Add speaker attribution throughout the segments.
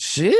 Speaker 1: Jeez.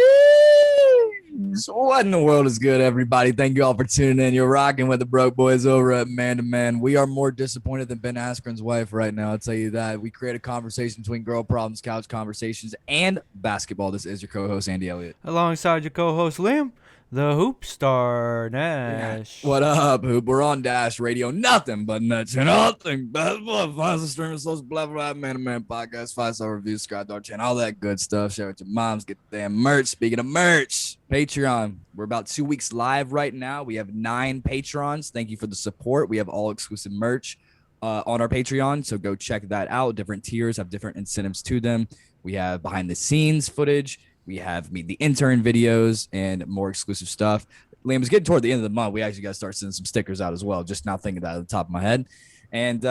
Speaker 1: What in the world is good, everybody? Thank you all for tuning in. You're rocking with the Broke Boys over at Man to Man. We are more disappointed than Ben Askren's wife right now. I'll tell you that. We create a conversation between girl problems, couch conversations, and basketball. This is your co-host, Andy Elliott.
Speaker 2: Alongside your co-host Liam, the Hoop Star
Speaker 1: Yeah.
Speaker 2: Nash.
Speaker 1: What up, Hoop? We're on Dash Radio. Nothing but nuts. Nothing but find the streaming social blah blah Man to Man podcast, 5-star reviews, subscribe to our channel, all that good stuff. Share with your moms, get the damn merch. Speaking of merch, Patreon. We're about 2 weeks live right now. We have 9 patrons. Thank you for the support. We have all exclusive merch on our Patreon, so go check that out. Different tiers have different incentives to them. We have behind the scenes footage. We have Meet the Intern videos and more exclusive stuff. Liam, is getting toward the end of the month. We actually got to start sending some stickers out as well. Just now thinking that at the top of my head. And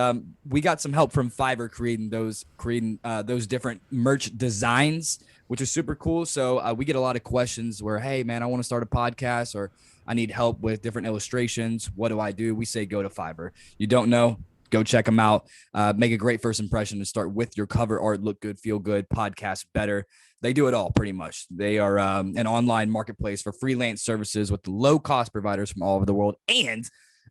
Speaker 1: we got some help from Fiverr creating those different merch designs, which is super cool. So we get a lot of questions where, hey, man, I want to start a podcast or I need help with different illustrations. What do I do? We say go to Fiverr. You don't know? Go check them out. Make a great first impression and start with your cover art. Look good, feel good, podcast better. They do it all pretty much. They are an online marketplace for freelance services with low-cost providers from all over the world. And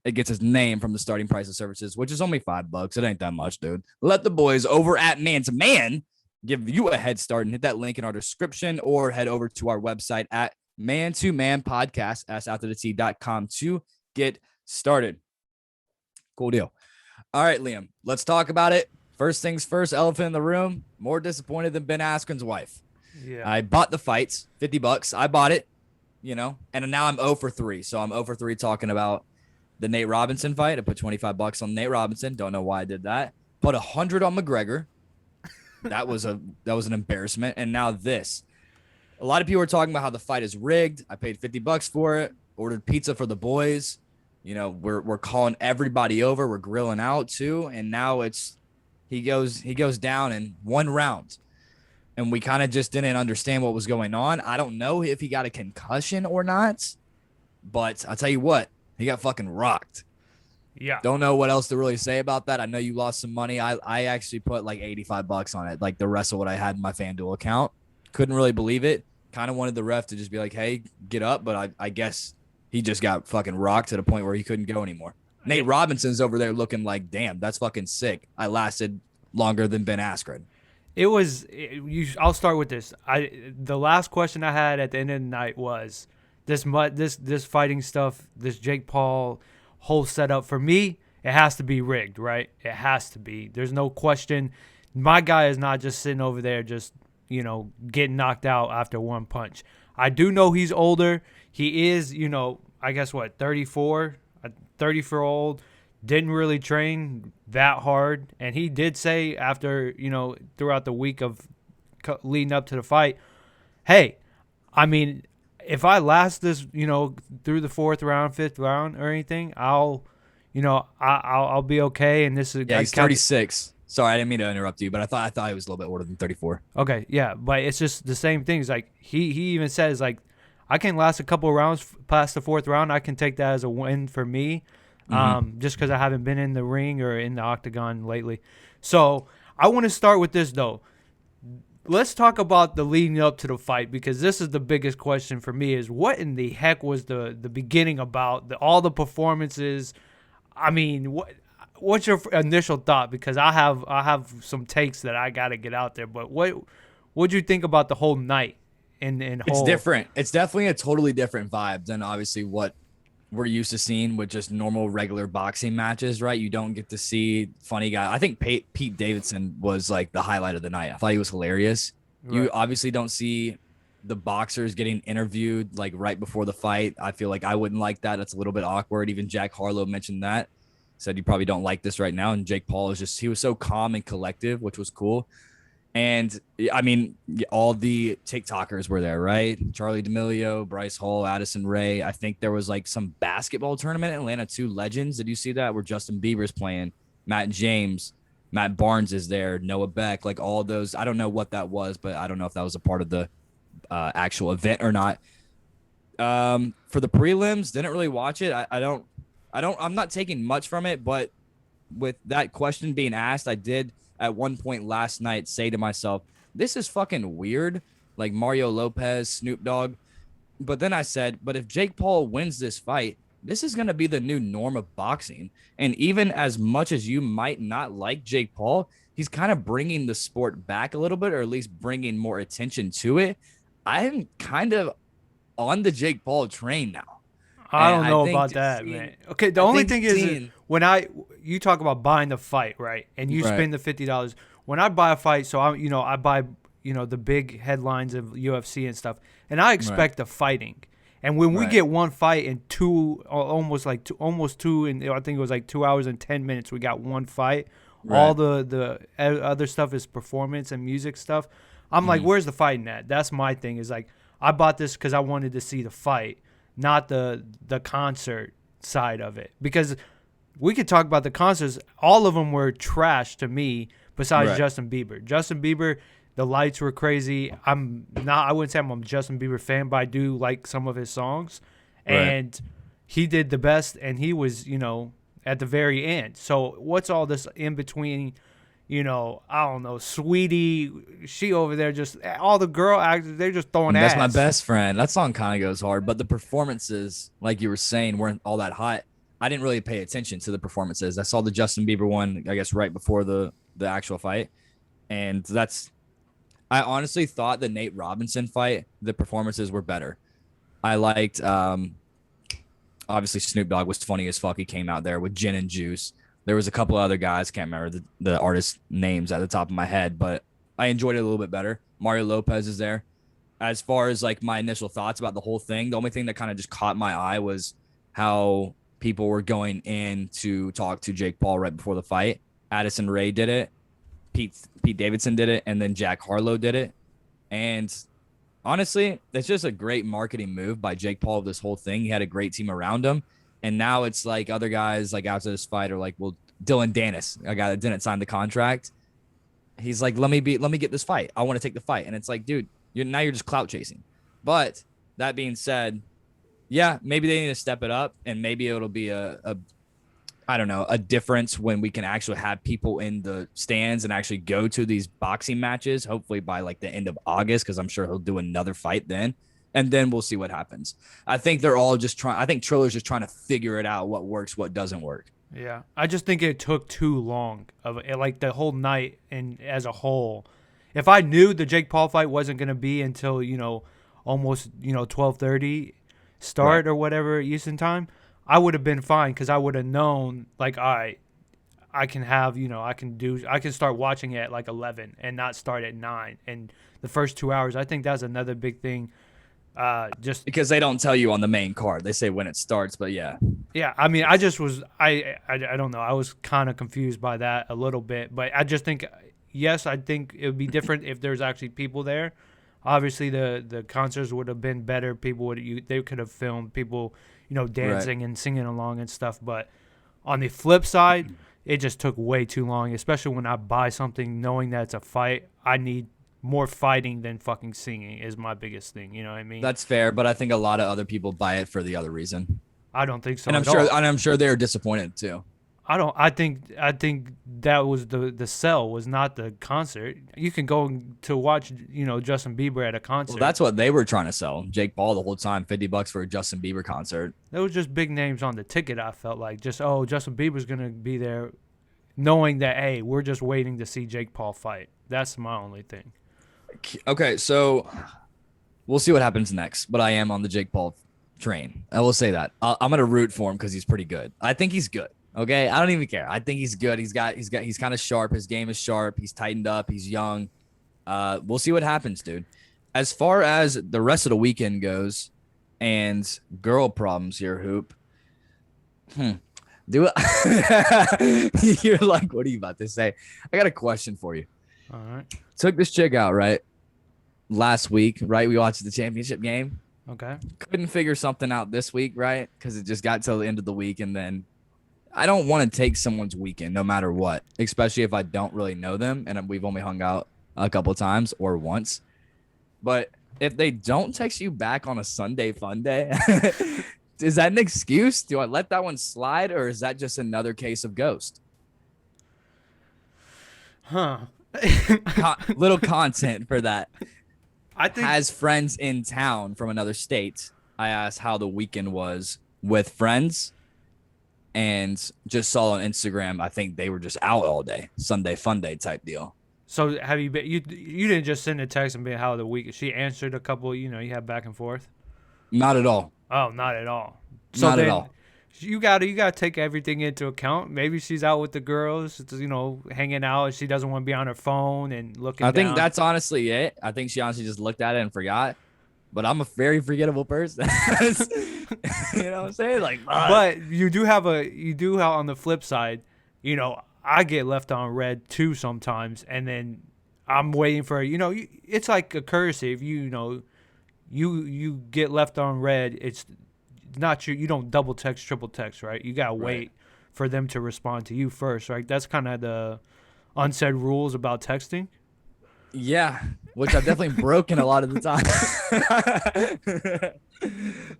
Speaker 1: it gets its name from the starting price of services, which is only $5. It ain't that much, dude. Let the boys over at Man to Man give you a head start and hit that link in our description or head over to our website at man2manpodcast.com to get started. Cool deal. All right, Liam, let's talk about it. First things first, elephant in the room, more disappointed than Ben Askren's wife.
Speaker 2: Yeah.
Speaker 1: I bought the fights, $50. I bought it, and now I'm 0 for 3. So I'm 0 for 3 talking about the Nate Robinson fight. I put $25 on Nate Robinson. Don't know why I did that. Put 100 on McGregor. That was an embarrassment. And now this. A lot of people are talking about how the fight is rigged. I paid $50 for it. Ordered pizza for the boys. We're calling everybody over. We're grilling out too. And now he goes down in 1 round. And we kind of just didn't understand what was going on. I don't know if he got a concussion or not, but I'll tell you what, he got fucking rocked.
Speaker 2: Yeah.
Speaker 1: Don't know what else to really say about that. I know you lost some money. I actually put like $85 on it, like the rest of what I had in my FanDuel account. Couldn't really believe it. Kind of wanted the ref to just be like, hey, get up. But I guess he just got fucking rocked to the point where he couldn't go anymore. Nate Robinson's over there looking like, damn, that's fucking sick. I lasted longer than Ben Askren.
Speaker 2: I'll start with this. The last question I had at the end of the night was this fighting stuff, this Jake Paul whole setup. For me, it has to be rigged, right? It has to be. There's no question. My guy is not just sitting over there just getting knocked out after one punch. I do know he's older. He is, I guess 34, a 34-year-old. Didn't really train that hard. And he did say after, throughout the week of leading up to the fight, hey, I mean, if I last this, through the 4th round, 5th round or anything, I'll be okay. And this is
Speaker 1: he's 36. Sorry, I didn't mean to interrupt you, but I thought he was a little bit older than 34.
Speaker 2: Okay, yeah, but it's just the same thing. It's like he even says like, I can last a couple of rounds past the 4th round. I can take that as a win for me. Just because I haven't been in the ring or in the octagon lately. So I want to start with this, though. Let's talk about the leading up to the fight, because this is the biggest question for me is what in the heck was the beginning about, all the performances? I mean, what's your initial thought? Because I have some takes that I got to get out there. But what'd you think about the whole night?
Speaker 1: It's different. It's definitely a totally different vibe than obviously what we're used to seeing with just normal regular boxing matches, right? You don't get to see funny guys. I think Pete Davidson was like the highlight of the night. I thought he was hilarious. Right. You obviously don't see the boxers getting interviewed like right before the fight. I feel like I wouldn't like that. That's a little bit awkward. Even Jack Harlow mentioned that. Said you probably don't like this right now. And Jake Paul he was so calm and collective, which was cool. And I mean, all the TikTokers were there, right? Charlie D'Amelio, Bryce Hall, Addison Rae. I think there was like some basketball tournament in Atlanta, 2 legends. Did you see that? Where Justin Bieber's playing, Matt James, Matt Barnes is there, Noah Beck, like all those. I don't know what that was, but I don't know if that was a part of the actual event or not. For the prelims, didn't really watch it. I'm not taking much from it, but with that question being asked, I did at one point last night say to myself, this is fucking weird like Mario Lopez, Snoop Dogg. But then I said, but if Jake Paul wins this fight, this is going to be the new norm of boxing. And even as much as you might not like Jake Paul, he's kind of bringing the sport back a little bit, or at least bringing more attention to it. I'm kind of on the Jake Paul train now.
Speaker 2: I
Speaker 1: And
Speaker 2: don't
Speaker 1: I
Speaker 2: know
Speaker 1: think
Speaker 2: about that,
Speaker 1: seeing,
Speaker 2: man. Okay, the
Speaker 1: I
Speaker 2: only
Speaker 1: think
Speaker 2: thing is
Speaker 1: seeing,
Speaker 2: when you talk about buying the fight, right? And you
Speaker 1: right,
Speaker 2: spend the $50. When I buy a fight, so I buy the big headlines of UFC and stuff, and I
Speaker 1: right,
Speaker 2: expect the fighting. And when we
Speaker 1: right,
Speaker 2: get one fight in almost two, and I think it was like 2 hours and 10 minutes, we got one fight. All
Speaker 1: right.
Speaker 2: the other stuff is performance and music stuff. I'm like,
Speaker 1: Mhm.
Speaker 2: where's the fighting at? That's my thing. Is like, I bought this because I wanted to see the fight, not the concert side of it. Because we could talk about the concerts. All of them were trash to me, besides
Speaker 1: Right,
Speaker 2: Justin Bieber. Justin Bieber, the lights were crazy. I wouldn't say I'm a Justin Bieber fan, but I do like some of his songs.
Speaker 1: right.
Speaker 2: And he did the best, and he was, at the very end. So what's all this in between? I don't know, Sweetie, she over there, just all the girl actors, they're just throwing
Speaker 1: That's my
Speaker 2: ass.
Speaker 1: best friend. That song kind of goes hard, but the performances, like you were saying, weren't all that hot. I didn't really pay attention to the performances. I saw the Justin Bieber one, I guess, right before the actual fight, and that's. I honestly thought the Nate Robinson fight, the performances were better. I liked, obviously Snoop Dogg was funny as fuck. He came out there with gin and juice. There was a couple of other guys, can't remember the artist names at the top of my head, but I enjoyed it a little bit better. Mario Lopez is there. As far as like my initial thoughts about the whole thing, the only thing that kind of just caught my eye was how people were going in to talk to Jake Paul right before the fight. Addison Rae did it, Pete Davidson did it, and then Jack Harlow did it. And honestly, it's just a great marketing move by Jake Paul of this whole thing. He had a great team around him. And now it's like other guys like after this fight are like, well, Dylan Dennis, a guy that didn't sign the contract. He's like, let me get this fight. I want to take the fight. And it's like, dude, you're just clout chasing. But that being said, yeah, maybe they need to step it up, and maybe it'll be a I don't know, a difference when we can actually have people in the stands and actually go to these boxing matches, hopefully by like the end of August, because I'm sure he'll do another fight then. And then we'll see what happens. I think they're all just trying. I think Triller's just trying to figure it out, what works, what doesn't work.
Speaker 2: Yeah, I just think it took too long of like the whole night and as a whole. If I knew the Jake Paul fight wasn't gonna be until almost 12:30
Speaker 1: Right.
Speaker 2: start or whatever Eastern time, I would have been fine because I would have known like, all right, I can have I can start watching it at like 11 and not start at 9. And the first 2 hours, I think that's another big thing. Just
Speaker 1: Because they don't tell you on the main card. They say when it starts, but yeah.
Speaker 2: Yeah, I mean, I just was I don't know. I was kind of confused by that a little bit, but I just think yes, I think it would be different if there's actually people there. Obviously, the concerts would have been better. They could have filmed people,
Speaker 1: Right.
Speaker 2: dancing and singing along and stuff. But on the flip side, it just took way too long. Especially when I buy something knowing that it's a fight, I need more fighting than fucking singing is my biggest thing. You know what I mean?
Speaker 1: That's fair, but I think a lot of other people buy it for the other reason.
Speaker 2: I don't think so
Speaker 1: And
Speaker 2: at all.
Speaker 1: I'm sure they're disappointed too.
Speaker 2: I don't. I think that was the sell was not the concert. You can go to watch Justin Bieber at a
Speaker 1: Well,
Speaker 2: concert.
Speaker 1: that's what they were trying to sell. Jake Paul the whole time, $50 for a Justin Bieber concert.
Speaker 2: There was just big names on the ticket. I felt like just Justin Bieber's gonna be there, knowing that hey we're just waiting to see Jake Paul fight. That's my only thing.
Speaker 1: Okay, so we'll see what happens next. But I am on the Jake Paul train. I will say that I'm gonna root for him because he's pretty good. I think he's good. Okay, I don't even care. I think he's good. He's kind of sharp. His game is sharp. He's tightened up. He's young. We'll see what happens, dude. As far as the rest of the weekend goes, and girl problems here, Hoop. Do it. You're like, what are you about to say? I got a question for you.
Speaker 2: All right.
Speaker 1: Took this chick out, right? Last week, right? We watched the championship game.
Speaker 2: Okay.
Speaker 1: Couldn't figure something out this week, right? Because it just got till the end of the week. And then I don't want to take someone's weekend no matter what, especially if I don't really know them and we've only hung out a couple times or once. But if they don't text you back on a Sunday fun day, is that an excuse? Do I let that one slide, or is that just another case of ghost?
Speaker 2: Huh.
Speaker 1: Little content for that.
Speaker 2: I think
Speaker 1: has friends in town from another state. I asked how the weekend was with friends and just saw on Instagram. I think they were just out all day, Sunday fun day type deal.
Speaker 2: so. Have you been? You didn't just send a text and be how the week. She answered a couple. You had back and forth.
Speaker 1: Not at all.
Speaker 2: Oh, not at all. So
Speaker 1: Not at
Speaker 2: then
Speaker 1: all.
Speaker 2: you gotta take everything into account. Maybe she's out with the girls, hanging out. And she doesn't want to be on her phone and looking.
Speaker 1: I think
Speaker 2: down.
Speaker 1: that's honestly it. I think she honestly just looked at it and forgot. But I'm a very forgettable person. You know what I'm saying? Like,
Speaker 2: But you do have on the flip side, I get left on red too sometimes, and then I'm waiting for it's like a courtesy if you get left on red. It's not you don't double text, triple text, right? You gotta wait for them to respond to you first, right? That's kind of the unsaid rules about texting.
Speaker 1: yeah, which I've definitely broken a lot of the time.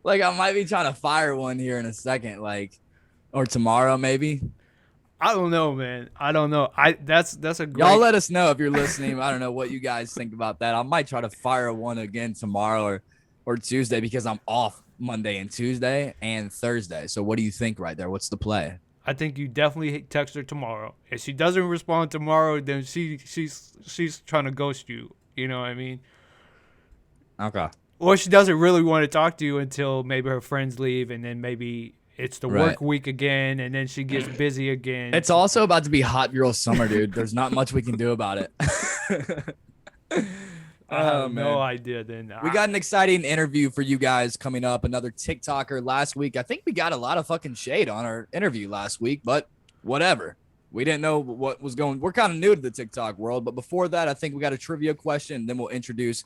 Speaker 1: Like, I might be trying to fire one here in a second, like, or tomorrow maybe.
Speaker 2: I don't know, man. I don't know. That's a great.
Speaker 1: Y'all let us know if you're listening. I don't know what you guys think about that. I might try to fire one again tomorrow or Tuesday because I'm off Monday and Tuesday and Thursday. So what do you think right there? What's the play?
Speaker 2: I think you definitely text her tomorrow. If she doesn't respond tomorrow, then she's trying to ghost you. You know what I mean?
Speaker 1: Okay.
Speaker 2: Or she doesn't really want to talk to you until maybe her friends leave, and then maybe it's the work week again, and then she gets busy again.
Speaker 1: It's also about to be hot girl summer, dude. There's not much we can do about it.
Speaker 2: I have no idea. Then
Speaker 1: we got an exciting interview for you guys coming up. Another TikToker last week. I think we got a lot of fucking shade on our interview last week, but whatever. We didn't know what was going. We're kind of new to the TikTok world, but before that, I think we got a trivia question. And then we'll introduce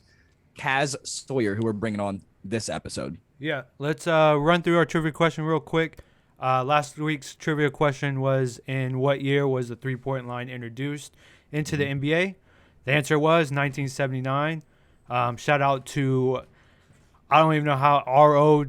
Speaker 1: Kaz Sawyer, who we're bringing on this episode.
Speaker 2: Yeah, let's run through our trivia question real quick. Last week's trivia question was, in what year was the three-point line introduced into the NBA? The answer was 1979. Shout out to, I don't even know how,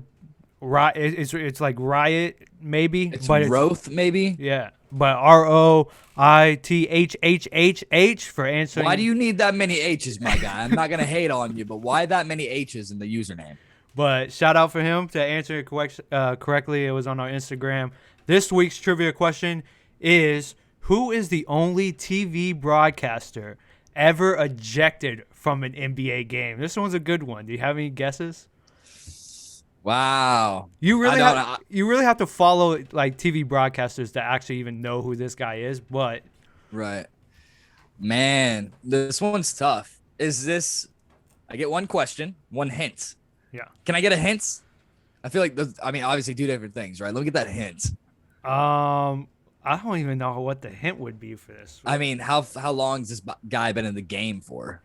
Speaker 2: it's like Riot, maybe.
Speaker 1: It's
Speaker 2: but
Speaker 1: Roth, maybe?
Speaker 2: Yeah, but ROITHHHH for answering.
Speaker 1: Why do you need that many H's, my guy? I'm not going to hate on you, but why that many H's in the username?
Speaker 2: But shout out for him to answer it correctly. It was on our Instagram. This week's trivia question is, who is the only TV broadcaster ever ejected from an NBA game? This one's a good one. Do you have any guesses?
Speaker 1: Wow.
Speaker 2: You really have to follow like TV broadcasters to actually even know who this guy is, but
Speaker 1: right. Man, this one's tough. I get one question, one hint.
Speaker 2: Yeah.
Speaker 1: Can I get a hint? I feel like obviously two different things, right? Let me get that hint.
Speaker 2: I don't even know what the hint would be for this.
Speaker 1: I mean, how long has this guy been in the game for?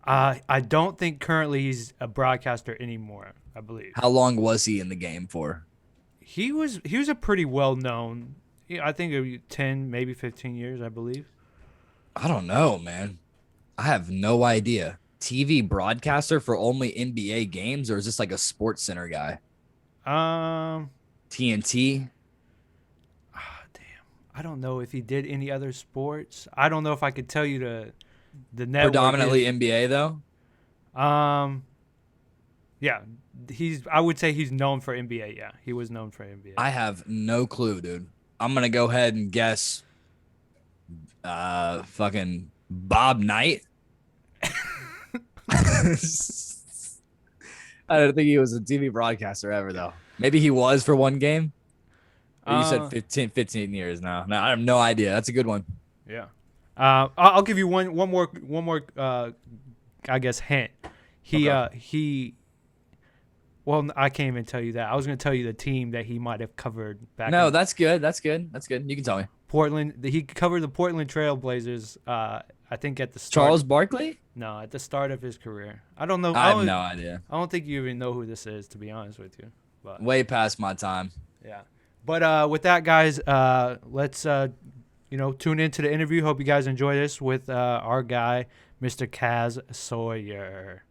Speaker 2: I don't think currently he's a broadcaster anymore, I believe.
Speaker 1: How long was he in the game for?
Speaker 2: He was a pretty well-known, I think it was 10, maybe 15 years, I believe.
Speaker 1: I don't know, man. I have no idea. TV broadcaster for only NBA games, or is this like a Sports Center guy? TNT?
Speaker 2: Damn. I don't know if he did any other sports. I don't know if I could tell you the network.
Speaker 1: Predominantly NBA though?
Speaker 2: Yeah. I would say he's known for NBA, yeah. He was known for NBA.
Speaker 1: I have no clue, dude. I'm gonna go ahead and guess fucking Bob Knight. I don't think he was a TV broadcaster ever, though. Maybe he was for one game. Or you said 15 years now. No, I have no idea. That's a good one.
Speaker 2: Yeah. I'll give you one more. I guess hint. Well, I can't even tell you that. I was going to tell you the team that he might have covered back.
Speaker 1: No, that's good. That's good. You can tell me.
Speaker 2: Portland. He covered the Portland Trail Blazers. I think at the start.
Speaker 1: Charles Barkley?
Speaker 2: No, at the start of his career. I don't know.
Speaker 1: I have no idea.
Speaker 2: I don't think you even know who this is, to be honest with you. But
Speaker 1: way past my time.
Speaker 2: Yeah. But with that, guys, let's tune into the interview. Hope you guys enjoy this with our guy, Mr. Kaz Sawyer.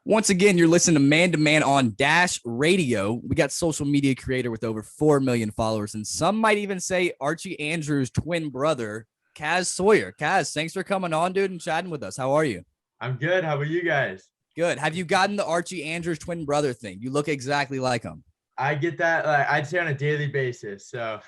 Speaker 1: Once again, you're listening to Man to Man on Dash Radio. We got social media creator with over 4 million followers, and some might even say Archie Andrews' twin brother, Kaz Sawyer. Kaz, thanks for coming on, dude, and chatting with us. How are you?
Speaker 3: I'm good. How about you guys?
Speaker 1: Good. Have you gotten the Archie Andrews twin brother thing? You look exactly like him.
Speaker 3: I get that, I'd say on a daily basis. So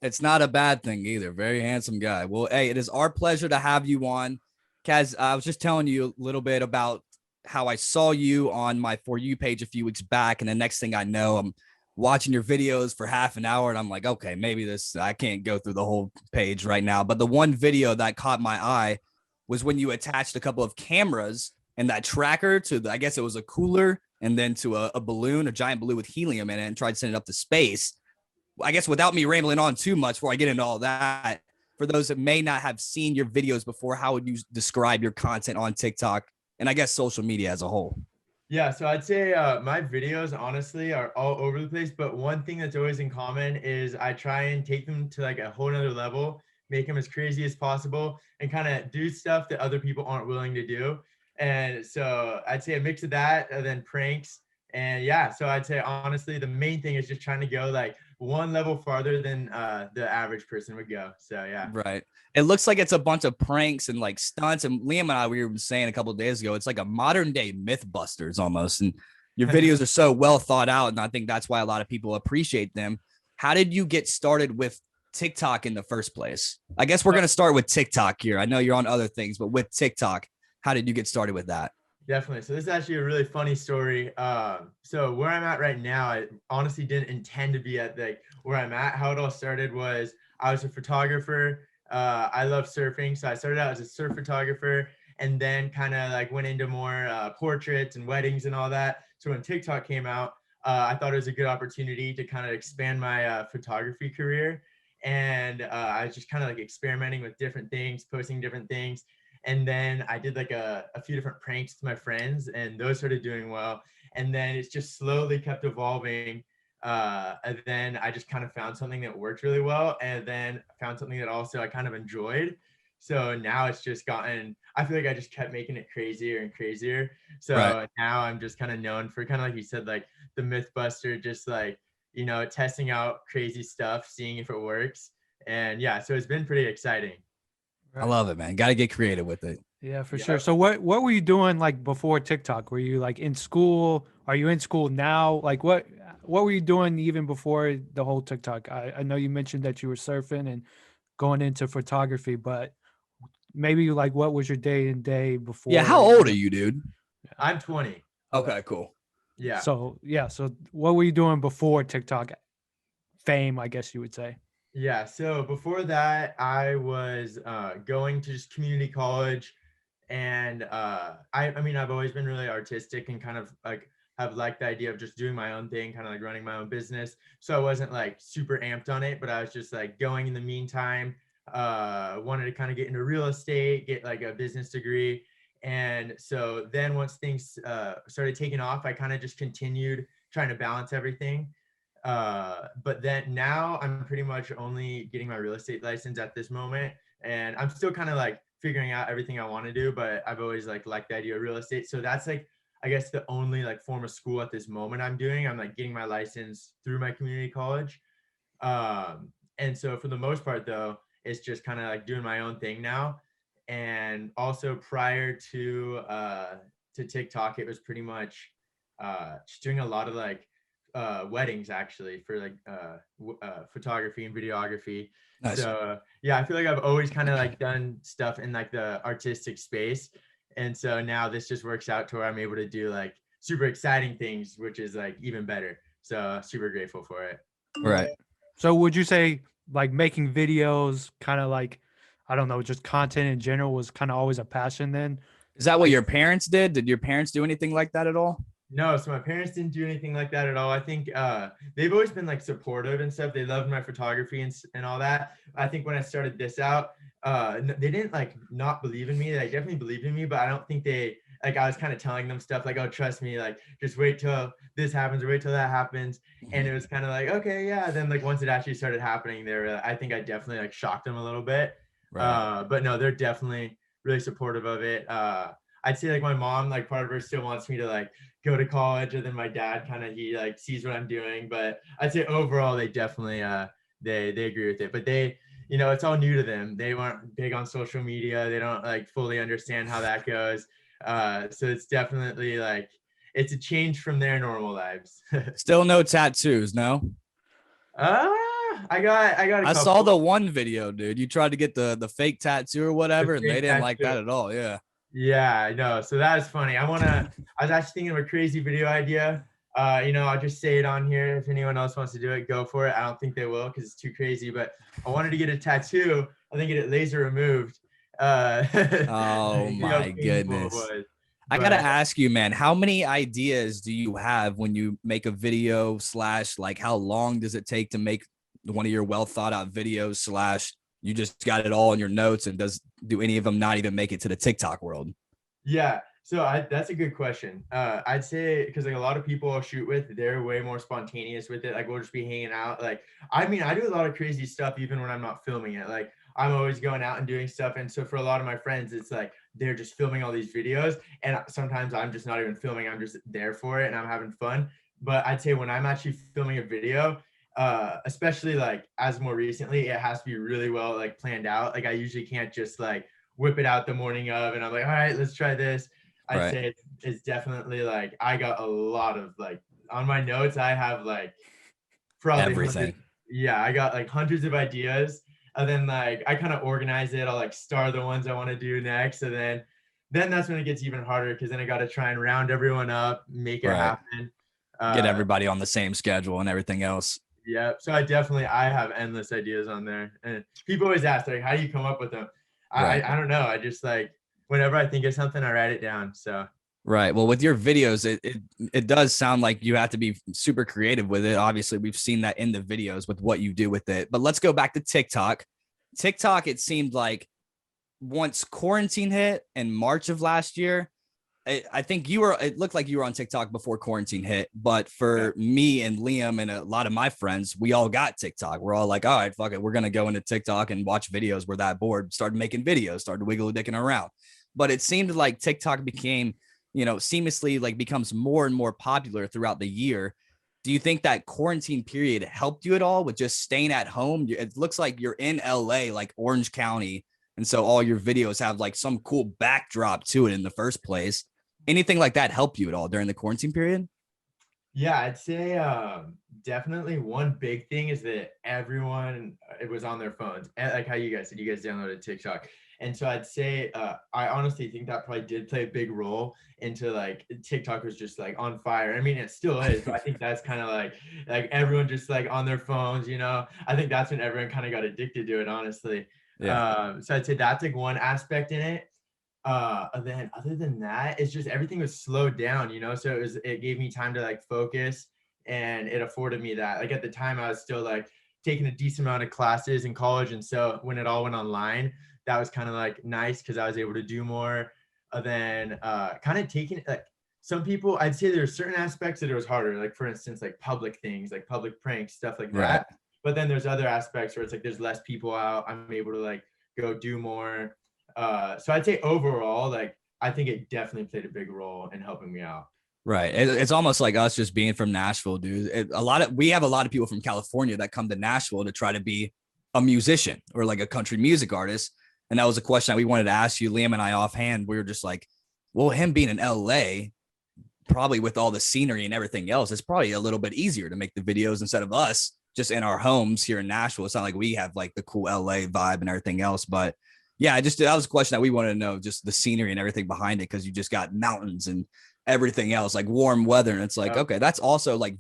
Speaker 1: It's not a bad thing either. Very handsome guy. Well, hey, it is our pleasure to have you on. Kaz, I was just telling you a little bit about how I saw you on my For You page a few weeks back. And the next thing I know, I'm watching your videos for half an hour. And I'm like, okay, maybe I can't go through the whole page right now. But the one video that caught my eye was when you attached a couple of cameras and that tracker to I guess it was a cooler and then to a balloon, a giant balloon with helium in it, and tried to send it up to space. I guess without me rambling on too much before I get into all that, for those that may not have seen your videos before, how would you describe your content on TikTok and I guess social media as a whole?
Speaker 3: yeah, so I'd say my videos honestly are all over the place, but one thing that's always in common is I try and take them to like a whole nother level, make them as crazy as possible, and kind of do stuff that other people aren't willing to do. And so I'd say a mix of that and then pranks. And yeah, so I'd say honestly, the main thing is just trying to go like one level farther than the average person would go. So yeah.
Speaker 1: Right. It looks like it's a bunch of pranks and like stunts. And Liam and I, we were saying a couple of days ago, it's like a modern day Mythbusters almost. And your videos are so well thought out. And I think that's why a lot of people appreciate them. How did you get started with TikTok in the first place? I guess we're going to start with TikTok here. I know you're on other things, but with TikTok, how did you get started with that?
Speaker 3: Definitely. So this is actually a really funny story. So where I'm at right now, I honestly didn't intend to be at like where I'm at. How it all started was I was a photographer. I love surfing. So I started out as a surf photographer and then kind of like went into more portraits and weddings and all that. So when TikTok came out, I thought it was a good opportunity to kind of expand my photography career. And I was just kind of like experimenting with different things, posting different things. And then I did like a few different pranks to my friends and those started doing well. And then it's just slowly kept evolving. And then I just kind of found something that worked really well. And then found something that also I kind of enjoyed. So now it's just gotten, I feel like I just kept making it crazier and crazier. So right. Now I'm just kind of known for kind of like you said, like the Mythbuster, just like, you know, testing out crazy stuff, seeing if it works. And yeah, so it's been pretty exciting.
Speaker 1: Right. I love it, man. Got to get creative with it.
Speaker 2: Yeah, for sure. So what were you doing like before TikTok? Were you like in school? Are you in school now? Like what were you doing even before the whole TikTok? I know you mentioned that you were surfing and going into photography, but maybe like what was your day to day before?
Speaker 1: Yeah, how old are you, dude?
Speaker 3: I'm 20.
Speaker 1: Okay, cool.
Speaker 3: Yeah.
Speaker 2: So what were you doing before TikTok fame, I guess you would say?
Speaker 3: Yeah, so before that, I was going to just community college, and I mean, I've always been really artistic and kind of like have liked the idea of just doing my own thing, kind of like running my own business. So I wasn't like super amped on it, but I was just like going in the meantime. Wanted to kind of get into real estate, get like a business degree, and so then once things started taking off, I kind of just continued trying to balance everything. But then now I'm pretty much only getting my real estate license at this moment. And I'm still kind of like figuring out everything I want to do, but I've always liked the idea of real estate. So that's like, I guess the only like form of school at this moment I'm doing. I'm like getting my license through my community college. And so for the most part though, it's just kind of like doing my own thing now. And also prior to TikTok, it was pretty much just doing a lot of like weddings actually for like photography and videography. Nice. So yeah, I feel like I've always kind of like done stuff in like the artistic space, and so now this just works out to where I'm able to do like super exciting things, which is like even better. So super grateful for it.
Speaker 1: Right.
Speaker 2: So would you say like making videos, kind of like, I don't know, just content in general was kind of always a passion then?
Speaker 1: Is that what your parents did? Did your parents do anything like that at all?
Speaker 3: No, so my parents didn't do anything like that at all. I think they've always been like supportive and stuff. They loved my photography and all that. I think when I started this out, they didn't like not believe in me. They definitely believed in me, but I don't think they like, I was kind of telling them stuff like, oh, trust me, like just wait till this happens or wait till that happens. And it was kind of like, okay, yeah. Then like once it actually started happening, they were, I think I definitely like shocked them a little bit. Right. But no, they're definitely really supportive of it. I'd say like my mom, like part of her still wants me to like go to college, and then my dad kind of, he like sees what I'm doing, but I'd say overall they definitely they agree with it. But they, it's all new to them. They weren't big on social media. They don't like fully understand how that goes. So it's definitely like it's a change from their normal lives.
Speaker 1: Still no tattoos, no?
Speaker 3: I got a
Speaker 1: I
Speaker 3: couple.
Speaker 1: saw the one video, dude. You tried to get the fake tattoo or
Speaker 3: The
Speaker 1: whatever, and they
Speaker 3: fake
Speaker 1: didn't like that
Speaker 3: tattoo.
Speaker 1: at all. Yeah.
Speaker 3: Yeah, I know. So that is funny. I was actually thinking of a crazy video idea. I'll just say it on here. If anyone else wants to do it, go for it. I don't think they will because it's too crazy. But I wanted to get a tattoo. I think get it laser removed.
Speaker 1: Oh
Speaker 3: See how
Speaker 1: my
Speaker 3: painful it
Speaker 1: goodness.
Speaker 3: was.
Speaker 1: I gotta
Speaker 3: But
Speaker 1: ask you, man, how many ideas do you have when you make a video slash like how long does it take to make one of your well thought out videos slash you just got it all in your notes and do any of them not even make it to the TikTok world?
Speaker 3: yeah, so that's a good question. I'd say because like a lot of people I'll shoot with, they're way more spontaneous with it. Like we'll just be hanging out. Like I mean, I do a lot of crazy stuff even when I'm not filming it. Like I'm always going out and doing stuff. And so for a lot of my friends, it's like they're just filming all these videos. And sometimes I'm just not even filming, I'm just there for it and I'm having fun. But I'd say when I'm actually filming a video, especially like as more recently, it has to be really well like planned out. Like I usually can't just like whip it out the morning of and I'm like, all right, let's try this. I'd
Speaker 1: Right.
Speaker 3: say it's definitely like I got a lot of like on my notes, I have like probably hundreds.
Speaker 1: Everything.
Speaker 3: Yeah, I got like hundreds of ideas. And then like I kind of organize it. I'll like star the ones I want to do next. And then that's when it gets even harder because then I got to try and round everyone up, make it
Speaker 1: Right.
Speaker 3: happen.
Speaker 1: Get
Speaker 3: Uh
Speaker 1: everybody on the same schedule and everything else.
Speaker 3: yeah. So I have endless ideas on there. And people always ask like, how do you come up with them?
Speaker 1: Right.
Speaker 3: I don't know. I just like whenever I think of something, I write it down. So
Speaker 1: Right. Well, with your videos, it does sound like you have to be super creative with it. Obviously, we've seen that in the videos with what you do with it. But let's go back to TikTok. TikTok, it seemed like once quarantine hit in March of last year, I think it looked like you were on TikTok before quarantine hit. But for me and Liam and a lot of my friends, we all got TikTok. We're all like, all right, fuck it. We're going to go into TikTok and watch videos. We're that bored, started making videos, started wiggle dicking around. But it seemed like TikTok became, seamlessly like becomes more and more popular throughout the year. Do you think that quarantine period helped you at all with just staying at home? It looks like you're in LA, like Orange County. And so all your videos have like some cool backdrop to it in the first place. Anything like that help you at all during the quarantine period?
Speaker 3: yeah, I'd say definitely one big thing is that everyone it was on their phones. And like how you guys said, you guys downloaded TikTok. And so I'd say I honestly think that probably did play a big role into like TikTok was just like on fire. I mean, it still is, but I think that's kind of like everyone just like on their phones, you know. I think that's when everyone kind of got addicted to it, honestly.
Speaker 1: Yeah.
Speaker 3: So I'd say that's like one aspect in it. And then other than that, it's just everything was slowed down, you know. So it gave me time to like focus and it afforded me that. Like at the time I was still like taking a decent amount of classes in college. And so when it all went online, that was kind of like nice because I was able to do more. Then kind of taking like some people, I'd say there's certain aspects that it was harder, like for instance, like public things, like public pranks, stuff like
Speaker 1: Right.
Speaker 3: that. But then there's other aspects where it's like there's less people out. I'm able to like go do more. So I'd say overall, like I think it definitely played a big role in helping me out.
Speaker 1: Right. It's almost like us just being from Nashville, dude. We have a lot of people from California that come to Nashville to try to be a musician or like a country music artist. And that was a question that we wanted to ask you, Liam and I offhand. We were just like, well, him being in LA, probably with all the scenery and everything else, it's probably a little bit easier to make the videos instead of us just in our homes here in Nashville. It's not like we have like the cool LA vibe and everything else. But yeah, that was a question that we wanted to know, just the scenery and everything behind it, because you just got mountains and everything else, like warm weather. And it's like, okay, that's also like,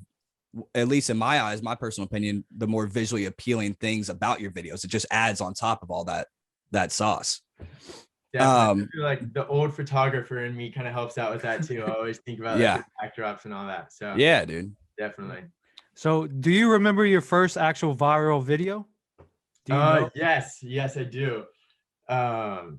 Speaker 1: at least in my eyes, my personal opinion, the more visually appealing things about your videos. It just adds on top of all that sauce.
Speaker 3: Definitely. I feel like the old photographer in me kind of helps out with that too. I always think about like
Speaker 1: Yeah.
Speaker 3: the backdrops and all that. So
Speaker 1: Yeah, dude.
Speaker 3: definitely.
Speaker 2: So, do you remember your first actual viral video? Do you know?
Speaker 3: Yes, I do.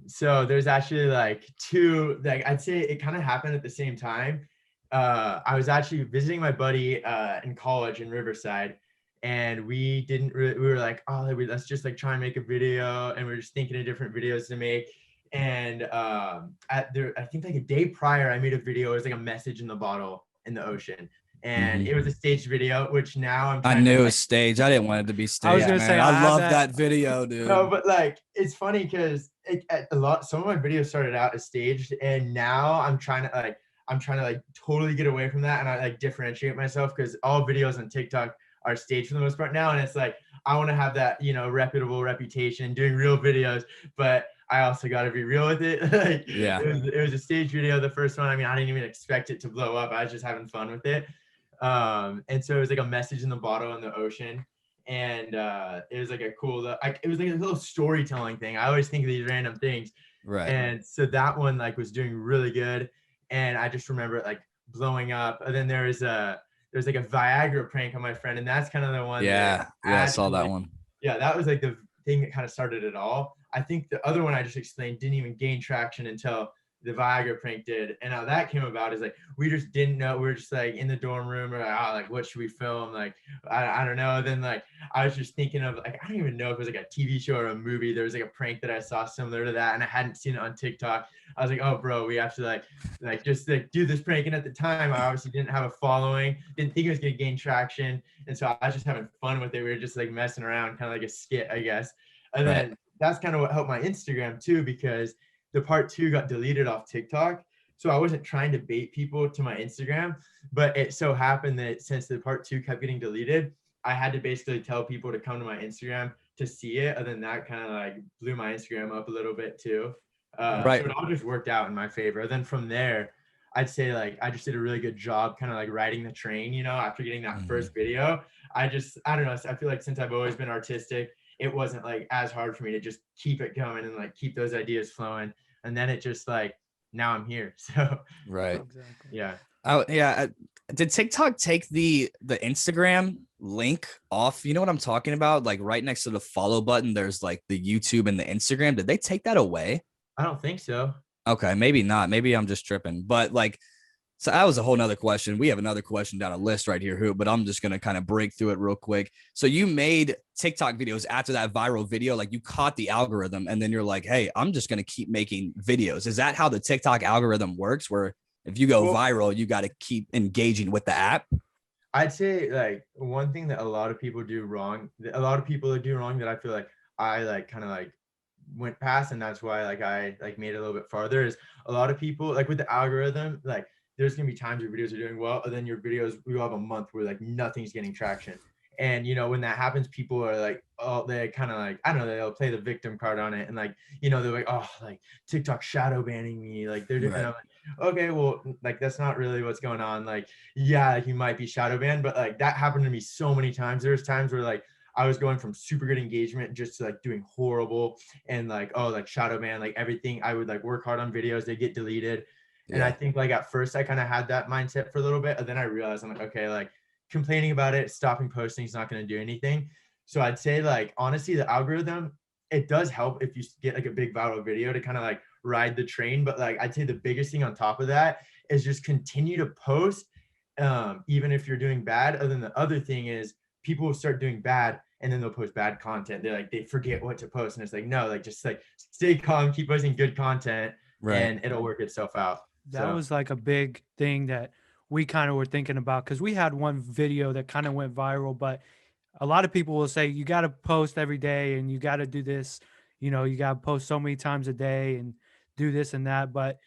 Speaker 3: So there's actually like two, like I'd say it kind of happened at the same time. I was actually visiting my buddy in college in Riverside, and we were like, oh, let's just like try and make a video, and we are just thinking of different videos to make. And I think like a day prior, I made a video. It was like a message in the bottle in the ocean, and it was a staged video, which now I'm
Speaker 1: I
Speaker 3: trying
Speaker 1: knew
Speaker 3: to
Speaker 1: it was staged. I didn't want it to be staged,
Speaker 2: gonna
Speaker 1: man.
Speaker 2: say,
Speaker 1: I
Speaker 2: I have
Speaker 1: love
Speaker 2: that.
Speaker 1: that video, dude.
Speaker 3: No, but like it's funny because some of my videos started out as staged, and now I'm trying to like totally get away from that, and I like differentiate myself because all videos on TikTok are staged for the most part now, and it's like I want to have that, you know, reputable reputation doing real videos, but I also got to be real with it. Like,
Speaker 1: Yeah.
Speaker 3: it was a stage video, the first one. I mean, I didn't even expect it to blow up. I was just having fun with it. And so it was like a message in the bottle in the ocean. And it was like a cool, like it was like a little storytelling thing. I always think of these random things.
Speaker 1: Right.
Speaker 3: And so that one like was doing really good. And I just remember it like blowing up. And then there's like a Viagra prank on my friend. And that's kind of the one.
Speaker 1: Yeah. Yeah. I saw that one.
Speaker 3: Yeah, that was like the thing that kind of started it all. I think the other one I just explained didn't even gain traction until the Viagra prank did. And how that came about is like we just didn't know. We were just like in the dorm room, or like, oh, like what should we film? Like I don't know. Then like I was just thinking of like I don't even know if it was like a TV show or a movie. There was like a prank that I saw similar to that, and I hadn't seen it on TikTok. I was like, oh bro, we have to like just like do this prank. And at the time, I obviously didn't have a following, didn't think it was gonna gain traction, and so I was just having fun with it. We were just like messing around, kind of like a skit, I guess. And then that's kind of what helped my Instagram too, because the part 2 got deleted off TikTok. So I wasn't trying to bait people to my Instagram, but it so happened that since the part 2 kept getting deleted, I had to basically tell people to come to my Instagram to see it. And then that kind of like blew my Instagram up a little bit too. So it all just worked out in my favor. Then from there, I'd say like I just did a really good job kind of like riding the train, you know, after getting that first video. I don't know. I feel like since I've always been artistic, it wasn't like as hard for me to just keep it going and like keep those ideas flowing. And then it just like now I'm here. So yeah.
Speaker 1: Oh yeah. Did TikTok take the Instagram link off? You know what I'm talking about? Like right next to the follow button, there's like the YouTube and the Instagram. Did they take that away?
Speaker 3: I don't think so.
Speaker 1: Okay, maybe not. Maybe I'm just tripping. But like, so that was a whole nother question. We have another question down a list right here, but I'm just gonna kind of break through it real quick. So you made TikTok videos after that viral video, like you caught the algorithm, and then you're like, hey, I'm just gonna keep making videos. Is that how the TikTok algorithm works? Where if you go viral, you got to keep engaging with the app?
Speaker 3: I'd say like one thing that a lot of people do wrong that I feel like I like kind of like went past, and that's why like I like made it a little bit farther, is a lot of people like with the algorithm, like there's gonna be times your videos are doing well, and then your videos, we will have a month where like nothing's getting traction. And you know, when that happens, people are like, oh, they kind of like, I don't know, they'll play the victim card on it, and like, you know, they're like, oh, like TikTok shadow banning me, like they're doing. And I'm like, okay, well, like that's not really what's going on. Like, yeah, like, you might be shadow banned, but like that happened to me so many times. There's times where like I was going from super good engagement just to like doing horrible, and like, oh, like shadow ban, like everything. I would like work hard on videos, they get deleted. And I think like at first I kind of had that mindset for a little bit, and then I realized I'm like, okay, like complaining about it, stopping posting is not going to do anything. So I'd say like, honestly, the algorithm, it does help if you get like a big viral video to kind of like ride the train. But like, I'd say the biggest thing on top of that is just continue to post, even if you're doing bad. And then the other thing is people will start doing bad, and then they'll post bad content. They're like, they forget what to post. And it's like, no, like just like stay calm, keep posting good content, and it'll work itself out.
Speaker 2: That was like a big thing that we kind of were thinking about, because we had one video that kind of went viral, but a lot of people will say you got to post every day and you got to do this, you know, you got to post so many times a day and do this and that. But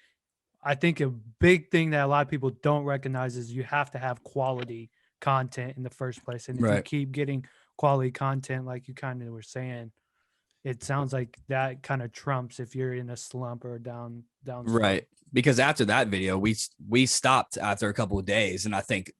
Speaker 2: I think a big thing that a lot of people don't recognize is you have to have quality content in the first place. And if you keep getting quality content, like you kind of were saying, it sounds like that kind of trumps if you're in a slump or down slump.
Speaker 1: Right. Because after that video, we stopped after a couple of days, and I think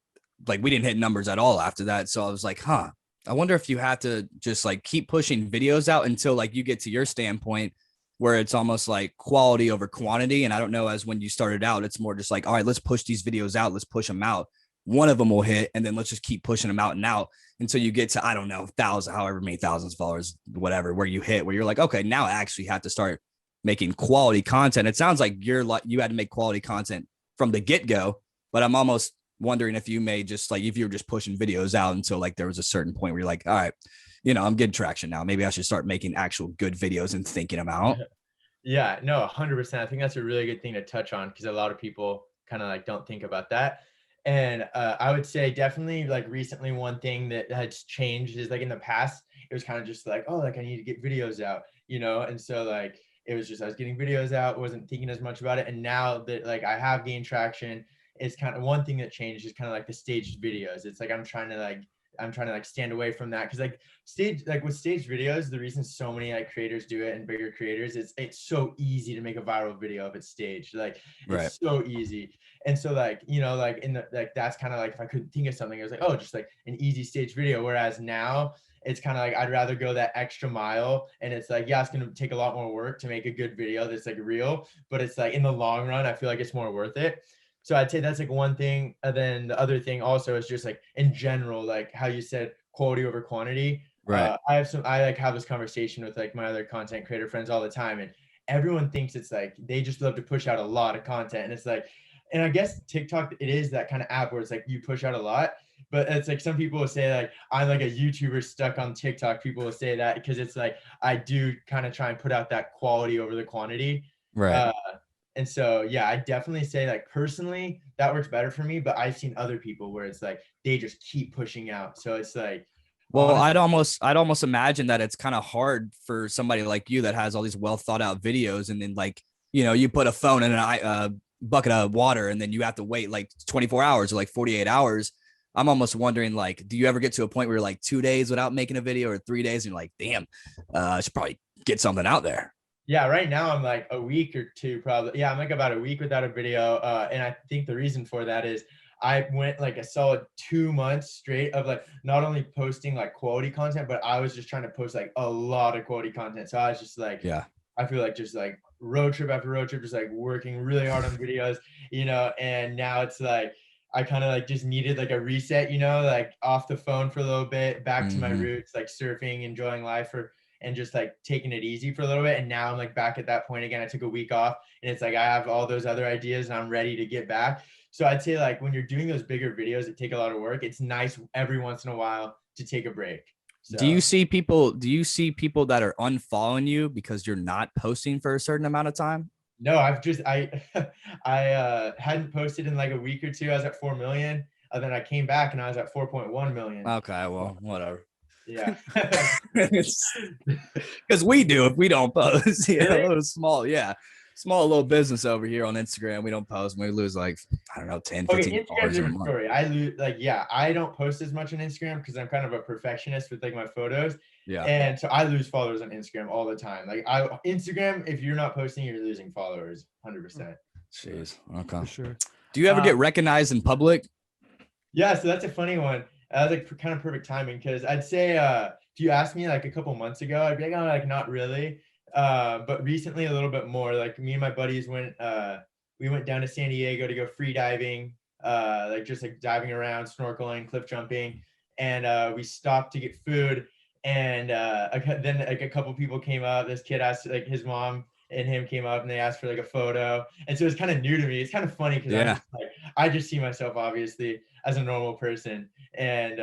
Speaker 1: like we didn't hit numbers at all after that. So I was like, I wonder if you have to just like keep pushing videos out until like you get to your standpoint where it's almost like quality over quantity. And I don't know, as when you started out, it's more just like, all right, let's push these videos out. Let's push them out. One of them will hit, and then let's just keep pushing them out and out until you get to, I don't know, 1,000, however many thousands of followers, whatever, where you hit, where you're like, okay, now I actually have to start making quality content. It sounds like you had to make quality content from the get-go, but I'm almost wondering if you may just like, if you were just pushing videos out until like there was a certain point where you're like, all right, you know, I'm getting traction now. Maybe I should start making actual good videos and thinking them out.
Speaker 3: Yeah, no, 100%. I think that's a really good thing to touch on, because a lot of people kind of like don't think about that. And I would say definitely like recently one thing that has changed is like in the past, it was kind of just like, oh, like I need to get videos out, and so like it was just I was getting videos out, wasn't thinking as much about it. And now that like I have gained traction, it's kind of one thing that changed is kind of like the staged videos. It's like I'm trying to stand away from that, because like with staged videos, the reason so many like creators do it and bigger creators is it's so easy to make a viral video if it's staged. Like
Speaker 1: Right.
Speaker 3: it's so easy. And so like, like in the like that's kind of like if I couldn't think of something, I was like, oh, just like an easy stage video. Whereas now it's kind of like I'd rather go that extra mile, and it's like, yeah, it's gonna take a lot more work to make a good video that's like real, but it's like in the long run, I feel like it's more worth it. So I'd say that's like one thing. And then the other thing also is just like in general, like how you said quality over quantity.
Speaker 1: Right.
Speaker 3: I like have this conversation with like my other content creator friends all the time, and everyone thinks it's like they just love to push out a lot of content. And it's like, and I guess TikTok, it is that kind of app where it's like you push out a lot, but it's like some people will say like I'm like a YouTuber stuck on TikTok. People will say that because it's like I do kind of try and put out that quality over the quantity.
Speaker 1: Right.
Speaker 3: Uh, and so, yeah, I definitely say like personally that works better for me, but I've seen other people where it's like they just keep pushing out. So it's like,
Speaker 1: Well, I'd almost imagine that it's kind of hard for somebody like you that has all these well thought out videos, and then like, you put a phone in a bucket of water, and then you have to wait like 24 hours or like 48 hours. I'm almost wondering, like, do you ever get to a point where you're like 2 days without making a video or 3 days, and you're like, damn, I should probably get something out there.
Speaker 3: yeah, right now I'm like a week or two probably. Yeah, I'm like about a week without a video. And I think the reason for that is I went like a solid 2 months straight of like not only posting like quality content, but I was just trying to post like a lot of quality content. So I was just like,
Speaker 1: Yeah.
Speaker 3: I feel like just like road trip after road trip, just like working really hard on videos, and now it's like I kind of like just needed like a reset, like off the phone for a little bit, back to my
Speaker 1: Mm-hmm.
Speaker 3: roots, like surfing, enjoying life and just like taking it easy for a little bit. And now I'm like back at that point again. I took a week off, and it's like I have all those other ideas and I'm ready to get back. So I'd say like when you're doing those bigger videos that take a lot of work, it's nice every once in a while to take a break. So
Speaker 1: Do you see people that are unfollowing you because you're not posting for a certain amount of time?
Speaker 3: no, I I hadn't posted in like a week or two. I was at 4 million. And then I came back and I was at 4.1 million.
Speaker 1: Okay, well, whatever.
Speaker 3: Yeah.
Speaker 1: Because we do if we don't post.
Speaker 3: Really?
Speaker 1: A little small little business over here on Instagram. We don't post. We lose like, I don't know, 10,
Speaker 3: Okay,
Speaker 1: 15
Speaker 3: Instagram's a
Speaker 1: followers a
Speaker 3: different
Speaker 1: month.
Speaker 3: story. I lose like, yeah, I don't post as much on Instagram because I'm kind of a perfectionist with like my photos.
Speaker 1: Yeah.
Speaker 3: And so I lose followers on Instagram all the time. Like Instagram, if you're not posting, you're losing followers 100%.
Speaker 1: Jeez. Okay.
Speaker 2: For sure.
Speaker 1: Do you ever get recognized in public?
Speaker 3: Yeah, so that's a funny one. That was like kind of perfect timing, because I'd say if you asked me like a couple months ago, I'd be like, oh, like not really. But recently a little bit more. Like me and my buddies we went down to San Diego to go free diving, like just like diving around, snorkeling, cliff jumping, and we stopped to get food. And then like a couple people came up. This kid asked, like his mom and him came up and they asked for like a photo. And so it's kind of new to me. It's kind of funny because I just see myself obviously as a normal person. And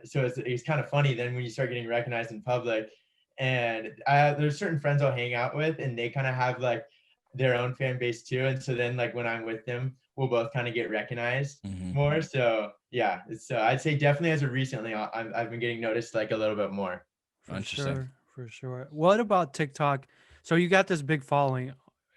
Speaker 3: so it's kind of funny then when you start getting recognized in public. And there's certain friends I'll hang out with, and they kind of have like their own fan base too. And so then like when I'm with them, we'll both kind of get recognized more. So yeah, so I'd say definitely as of recently, I've been getting noticed like a little bit more.
Speaker 2: For
Speaker 1: Interesting.
Speaker 2: sure, for sure. What about TikTok? So you got this big following.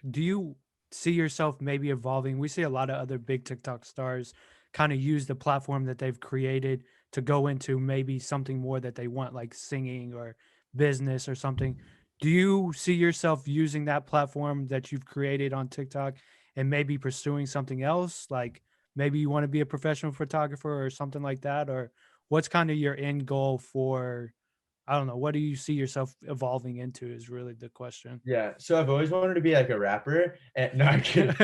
Speaker 2: Do you see yourself maybe evolving? We see a lot of other big TikTok stars kind of use the platform that they've created to go into maybe something more that they want, like singing or business or something. Do you see yourself using that platform that you've created on TikTok and maybe pursuing something else? Like maybe you want to be a professional photographer or something like that? Or what's kind of your end goal for, I don't know, what do you see yourself evolving into is really the question.
Speaker 3: Yeah, so I've always wanted to be like a rapper. And no, I'm kidding.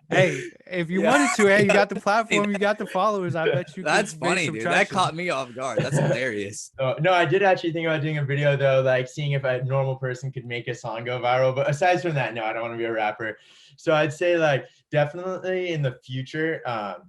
Speaker 2: Hey, if you
Speaker 3: Yeah.
Speaker 2: wanted to, hey, you got the platform, you got the followers. I bet you.
Speaker 1: That's
Speaker 2: could make
Speaker 1: funny,
Speaker 2: some
Speaker 1: dude. That
Speaker 2: traction.
Speaker 1: caught me off guard. That's hilarious.
Speaker 3: No, I did actually think about doing a video though, like seeing if a normal person could make a song go viral. But aside from that, no, I don't want to be a rapper. So I'd say like definitely in the future,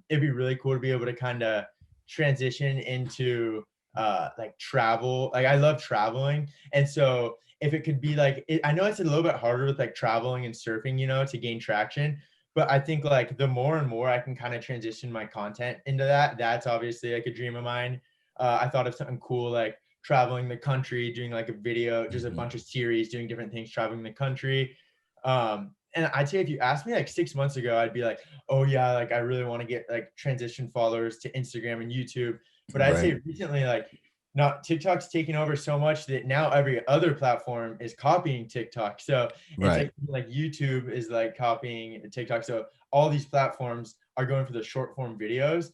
Speaker 3: it'd be really cool to be able to kind of transition into like travel. Like I love traveling, and so if it could be like I know it's a little bit harder with like traveling and surfing, to gain traction. But I think like the more and more I can kind of transition my content into that, that's obviously like a dream of mine. I thought of something cool like traveling the country, doing like a video, just a bunch of series, doing different things, traveling the country. And I'd say if you asked me like 6 months ago, I'd be like, oh yeah, like I really want to get like transition followers to Instagram and YouTube. But I'd say recently, like not TikTok's taking over so much that now every other platform is copying TikTok. So it's like YouTube is like copying TikTok. So all these platforms are going for the short form videos.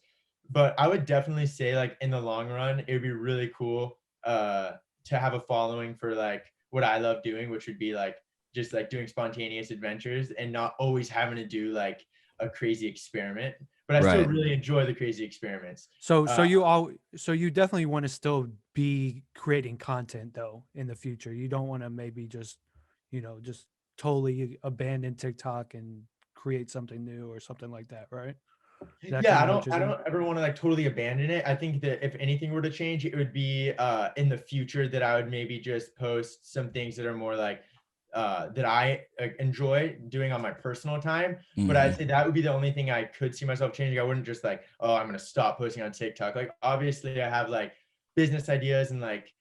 Speaker 3: But I would definitely say like in the long run, it would be really cool to have a following for like what I love doing, which would be like just like doing spontaneous adventures and not always having to do like a crazy experiment. But I still really enjoy the crazy experiments.
Speaker 2: So you definitely want to still be creating content though in the future. You don't want to maybe just, just totally abandon TikTok and create something new or something like that, right?
Speaker 3: Yeah, I don't ever want to like totally abandon it. I think that if anything were to change, it would be in the future that I would maybe just post some things that are more like that I enjoy doing on my personal time. But I'd say that would be the only thing I could see myself changing. I wouldn't just like, oh, I'm gonna stop posting on TikTok. Like obviously I have like business ideas and like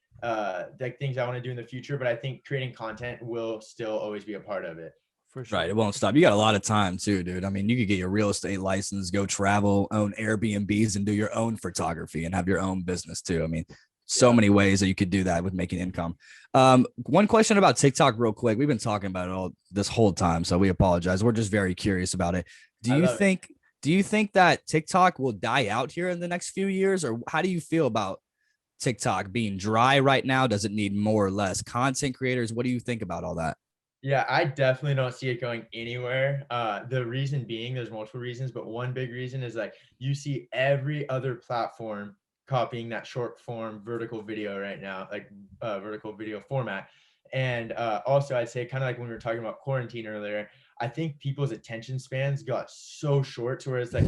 Speaker 3: things I want to do in the future, but I think creating content will still always be a part of it.
Speaker 2: For sure.
Speaker 1: Right. It won't stop. You got a lot of time too, dude. I mean, you could get your real estate license, go travel, own Airbnbs, and do your own photography and have your own business too. I mean, so many ways that you could do that with making income. One question about TikTok real quick. We've been talking about it all this whole time, so we apologize. We're just very curious about it. Do you think that TikTok will die out here in the next few years, or how do you feel about TikTok being dry right now? Does it need more or less content creators? What do you think about all that?
Speaker 3: Yeah, I definitely don't see it going anywhere. The reason being, there's multiple reasons, but one big reason is like you see every other platform copying that short form vertical video right now, like vertical video format. And also, I'd say kind of like when we were talking about quarantine earlier, I think people's attention spans got so short to where it's like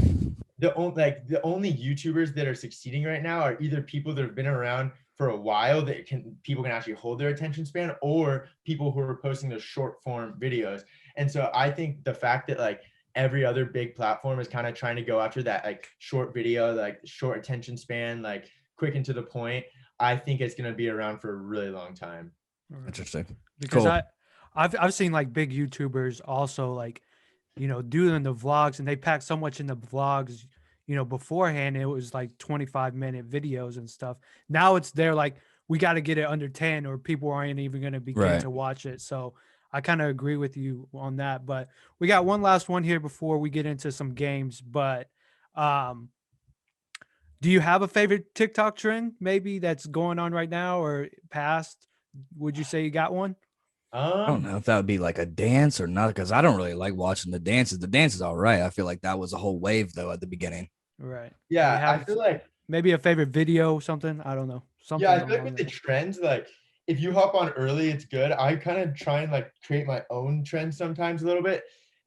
Speaker 3: the only YouTubers that are succeeding right now are either people that have been around for a while that people can actually hold their attention span, or people who are posting those short form videos. And so I think the fact that like every other big platform is kind of trying to go after that like short video, like short attention span, like quick and to the point, I think it's going to be around for a really long time.
Speaker 1: Interesting.
Speaker 2: Because
Speaker 1: Cool.
Speaker 2: I've seen like big YouTubers also like, doing the vlogs, and they pack so much in the vlogs, beforehand it was like 25-minute videos and stuff. Now it's there like we got to get it under 10 or people aren't even going to begin to watch it. So I kind of agree with you on that, but we got one last one here before we get into some games. But do you have a favorite TikTok trend maybe that's going on right now or past? Would you say you got one?
Speaker 1: I don't know if that would be like a dance or not, because I don't really like watching the dances. The dance is all right. I feel like that was a whole wave though at the beginning.
Speaker 2: Right.
Speaker 3: Yeah, I feel like
Speaker 2: maybe a favorite video, something. I don't know. Something.
Speaker 3: Yeah, I feel like with the trends, like if you hop on early, it's good. I kind of try and like create my own trends sometimes a little bit,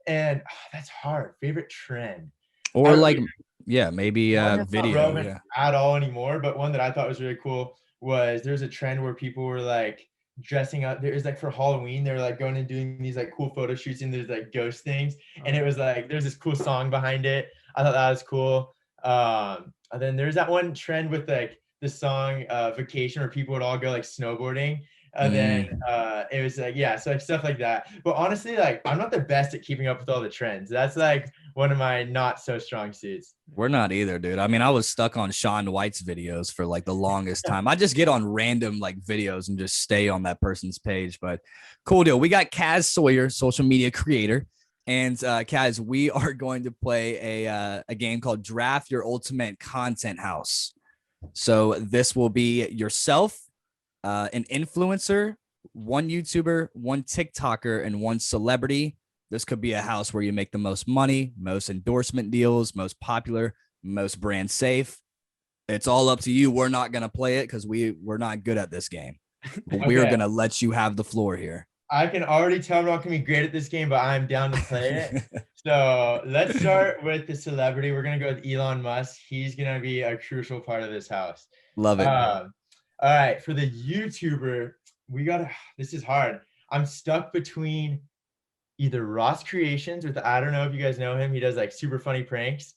Speaker 3: and that's hard. Favorite trend,
Speaker 1: Or like, yeah, maybe video.
Speaker 3: Not
Speaker 1: Yeah.
Speaker 3: at all anymore. But one that I thought was really cool was there's a trend where people were like dressing up. There's like for Halloween, they were like going and doing these like cool photo shoots, and there's like ghost things, and it was like there's this cool song behind it. I thought that was cool. And then there's that one trend with like the song Vacation, where people would all go like snowboarding. And then it was like, yeah, so like stuff like that. But honestly, like I'm not the best at keeping up with all the trends. That's like one of my not so strong suits.
Speaker 1: We're not either, dude. I mean, I was stuck on Sean White's videos for like the longest time. I just get on random like videos and just stay on that person's page. But cool deal. We got Kaz Sawyer, social media creator. And Kaz, we are going to play a game called Draft Your Ultimate Content House. So this will be yourself, an influencer, one YouTuber, one TikToker, and one celebrity. This could be a house where you make the most money, most endorsement deals, most popular, most brand safe. It's all up to you. We're not going to play it because we're not good at this game. But we're going to let you have the floor here.
Speaker 3: I can already tell I'm not going to be great at this game, but I'm down to play it. So let's start with the celebrity. We're going to go with Elon Musk. He's going to be a crucial part of this house.
Speaker 1: Love it.
Speaker 3: All right. For the YouTuber, this is hard. I'm stuck between either Ross Creations with, I don't know if you guys know him. He does like super funny pranks.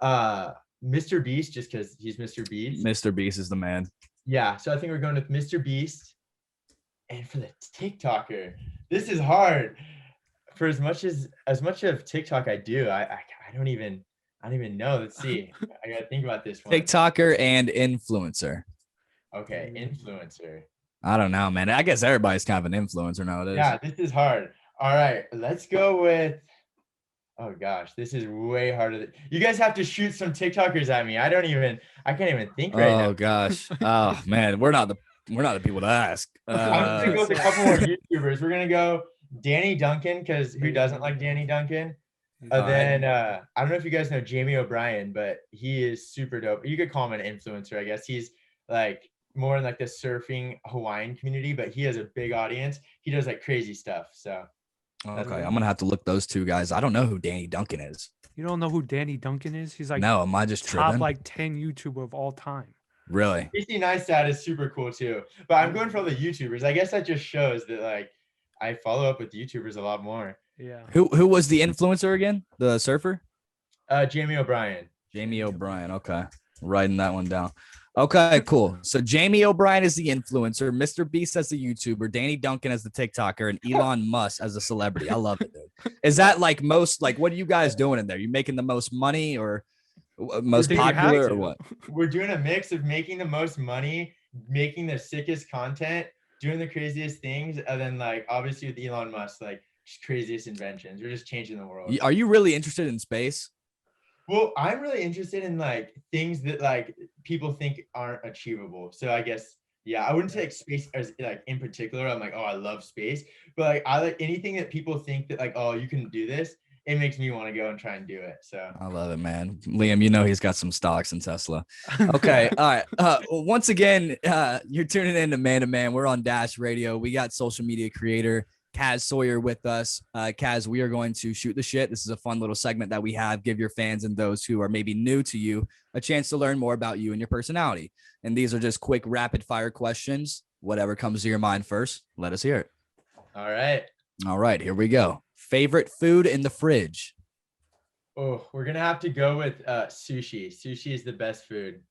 Speaker 3: Mr. Beast, just because he's Mr. Beast.
Speaker 1: Mr. Beast is the man.
Speaker 3: Yeah, so I think we're going with Mr. Beast. And for the TikToker, this is hard. For as much of TikTok I do, I don't even know. Let's see. I gotta think about this one.
Speaker 1: TikToker and influencer.
Speaker 3: Okay, influencer.
Speaker 1: I don't know, man. I guess everybody's kind of an influencer nowadays.
Speaker 3: Yeah, this is hard. All right, let's go with. Oh gosh, this is way harder. You guys have to shoot some TikTokers at me. I can't even think right now.
Speaker 1: Oh gosh. Oh man, we're not the people to ask.
Speaker 3: I'm gonna go with a couple more YouTubers. We're gonna go Danny Duncan, because who doesn't like Danny Duncan? Then I don't know if you guys know Jamie O'Brien, but he is super dope. You could call him an influencer, I guess. He's like more in like the surfing Hawaiian community, but he has a big audience. He does like crazy stuff. So
Speaker 1: okay, I'm gonna have to look those two guys. I don't know who Danny Duncan is.
Speaker 2: You don't know who Danny Duncan is? He's like
Speaker 1: no, am I just
Speaker 2: top
Speaker 1: tripping?
Speaker 2: like 10 YouTuber of all time.
Speaker 1: Really?
Speaker 3: Casey Neistat is super cool too. But I'm going for all the YouTubers. I guess that just shows that like I follow up with YouTubers a lot more.
Speaker 2: Yeah.
Speaker 1: Who was the influencer again? The surfer?
Speaker 3: Jamie O'Brien.
Speaker 1: Jamie O'Brien. Okay. Writing that one down. Okay, cool. So Jamie O'Brien is the influencer, Mr. Beast as the YouTuber, Danny Duncan as the TikToker, and Elon Musk as a celebrity. I love it, dude. Is that like most, like, what are you guys doing in there? You making the most money or most popular or what?
Speaker 3: We're doing a mix of making the most money, making the sickest content, doing the craziest things, and then like obviously with Elon Musk, like just craziest inventions. We're just changing the world.
Speaker 1: Are you really interested in space?
Speaker 3: Well, I'm really interested in like things that like people think aren't achievable. So I guess, yeah, I wouldn't say like space as like in particular. I'm like, oh, I love space, but like I like anything that people think that like, oh, you can do this. It makes me want to go and try and do it. So
Speaker 1: I love it, man. Liam, you know he's got some stocks in Tesla. Okay, all right. Once again, you're tuning in to Man to Man. We're on Dash Radio. We got social media creator Kaz Sawyer with us. Kaz, we are going to shoot the shit. This is a fun little segment that we have. Give your fans and those who are maybe new to you a chance to learn more about you and your personality. And these are just quick rapid fire questions. Whatever comes to your mind first, let us hear it.
Speaker 3: All right.
Speaker 1: All right, here we go. Favorite food in the fridge?
Speaker 3: Oh, we're going to have to go with sushi. Sushi is the best food.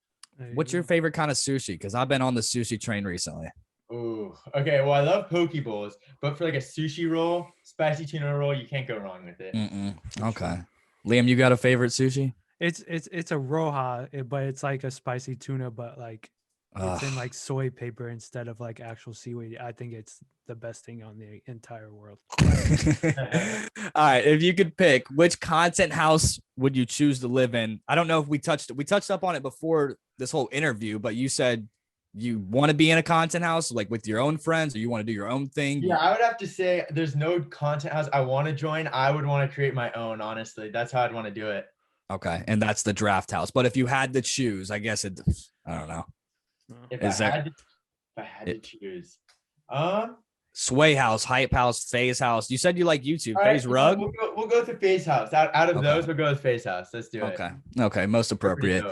Speaker 1: What's your favorite kind of sushi? Because I've been on the sushi train recently.
Speaker 3: Oh, okay. Well, I love poke bowls, but for like a sushi roll, spicy tuna roll, you can't go wrong with it.
Speaker 1: Okay. Liam, you got a favorite sushi?
Speaker 2: It's a roja, but it's like a spicy tuna, but like it's in like soy paper instead of like actual seaweed. I think it's the best thing on the entire world.
Speaker 1: All right. If you could pick, which content house would you choose to live in? I don't know if we touched up on it before this whole interview, but you said you want to be in a content house like with your own friends, or you want to do your own thing?
Speaker 3: Yeah, I would have to say there's no content house I want to join. I would want to create my own, honestly. That's how I'd want to do it.
Speaker 1: Okay. And that's the Draft House. But if you had to choose, I guess I don't know.
Speaker 3: If I had to choose.
Speaker 1: Sway House, Hype House, Phase House. You said you like YouTube. Phase Rug?
Speaker 3: We'll go with Phase House. Out of those, we'll go with Phase House. Let's do it.
Speaker 1: Okay. Most appropriate.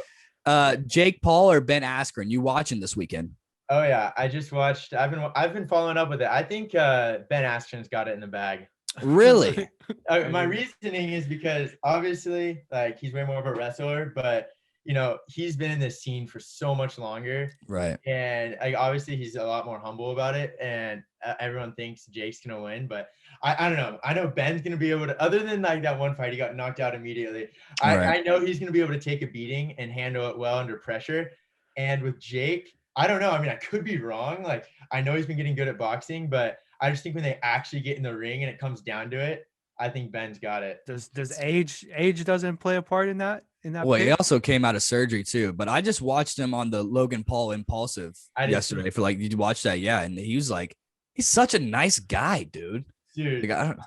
Speaker 1: Jake Paul or Ben Askren? You watching this weekend?
Speaker 3: Oh yeah, I just watched. I've been following up with it. I think Ben Askren's got it in the bag.
Speaker 1: Really?
Speaker 3: My reasoning is because obviously, like, he's way more of a wrestler, but you know, he's been in this scene for so much longer,
Speaker 1: right?
Speaker 3: And like, obviously, he's a lot more humble about it, and everyone thinks Jake's gonna win, but I don't know. I know Ben's gonna be able to. Other than like that one fight, he got knocked out immediately. I know he's gonna be able to take a beating and handle it well under pressure. And with Jake, I don't know. I mean, I could be wrong. Like, I know he's been getting good at boxing, but I just think when they actually get in the ring and it comes down to it, I think Ben's got it.
Speaker 2: Does age doesn't play a part in that?
Speaker 1: Well, he also came out of surgery too, but I just watched him on the Logan Paul Impulsive yesterday for like, did you watch that? Yeah. And he was like, he's such a nice guy, dude.
Speaker 3: Dude,
Speaker 1: like,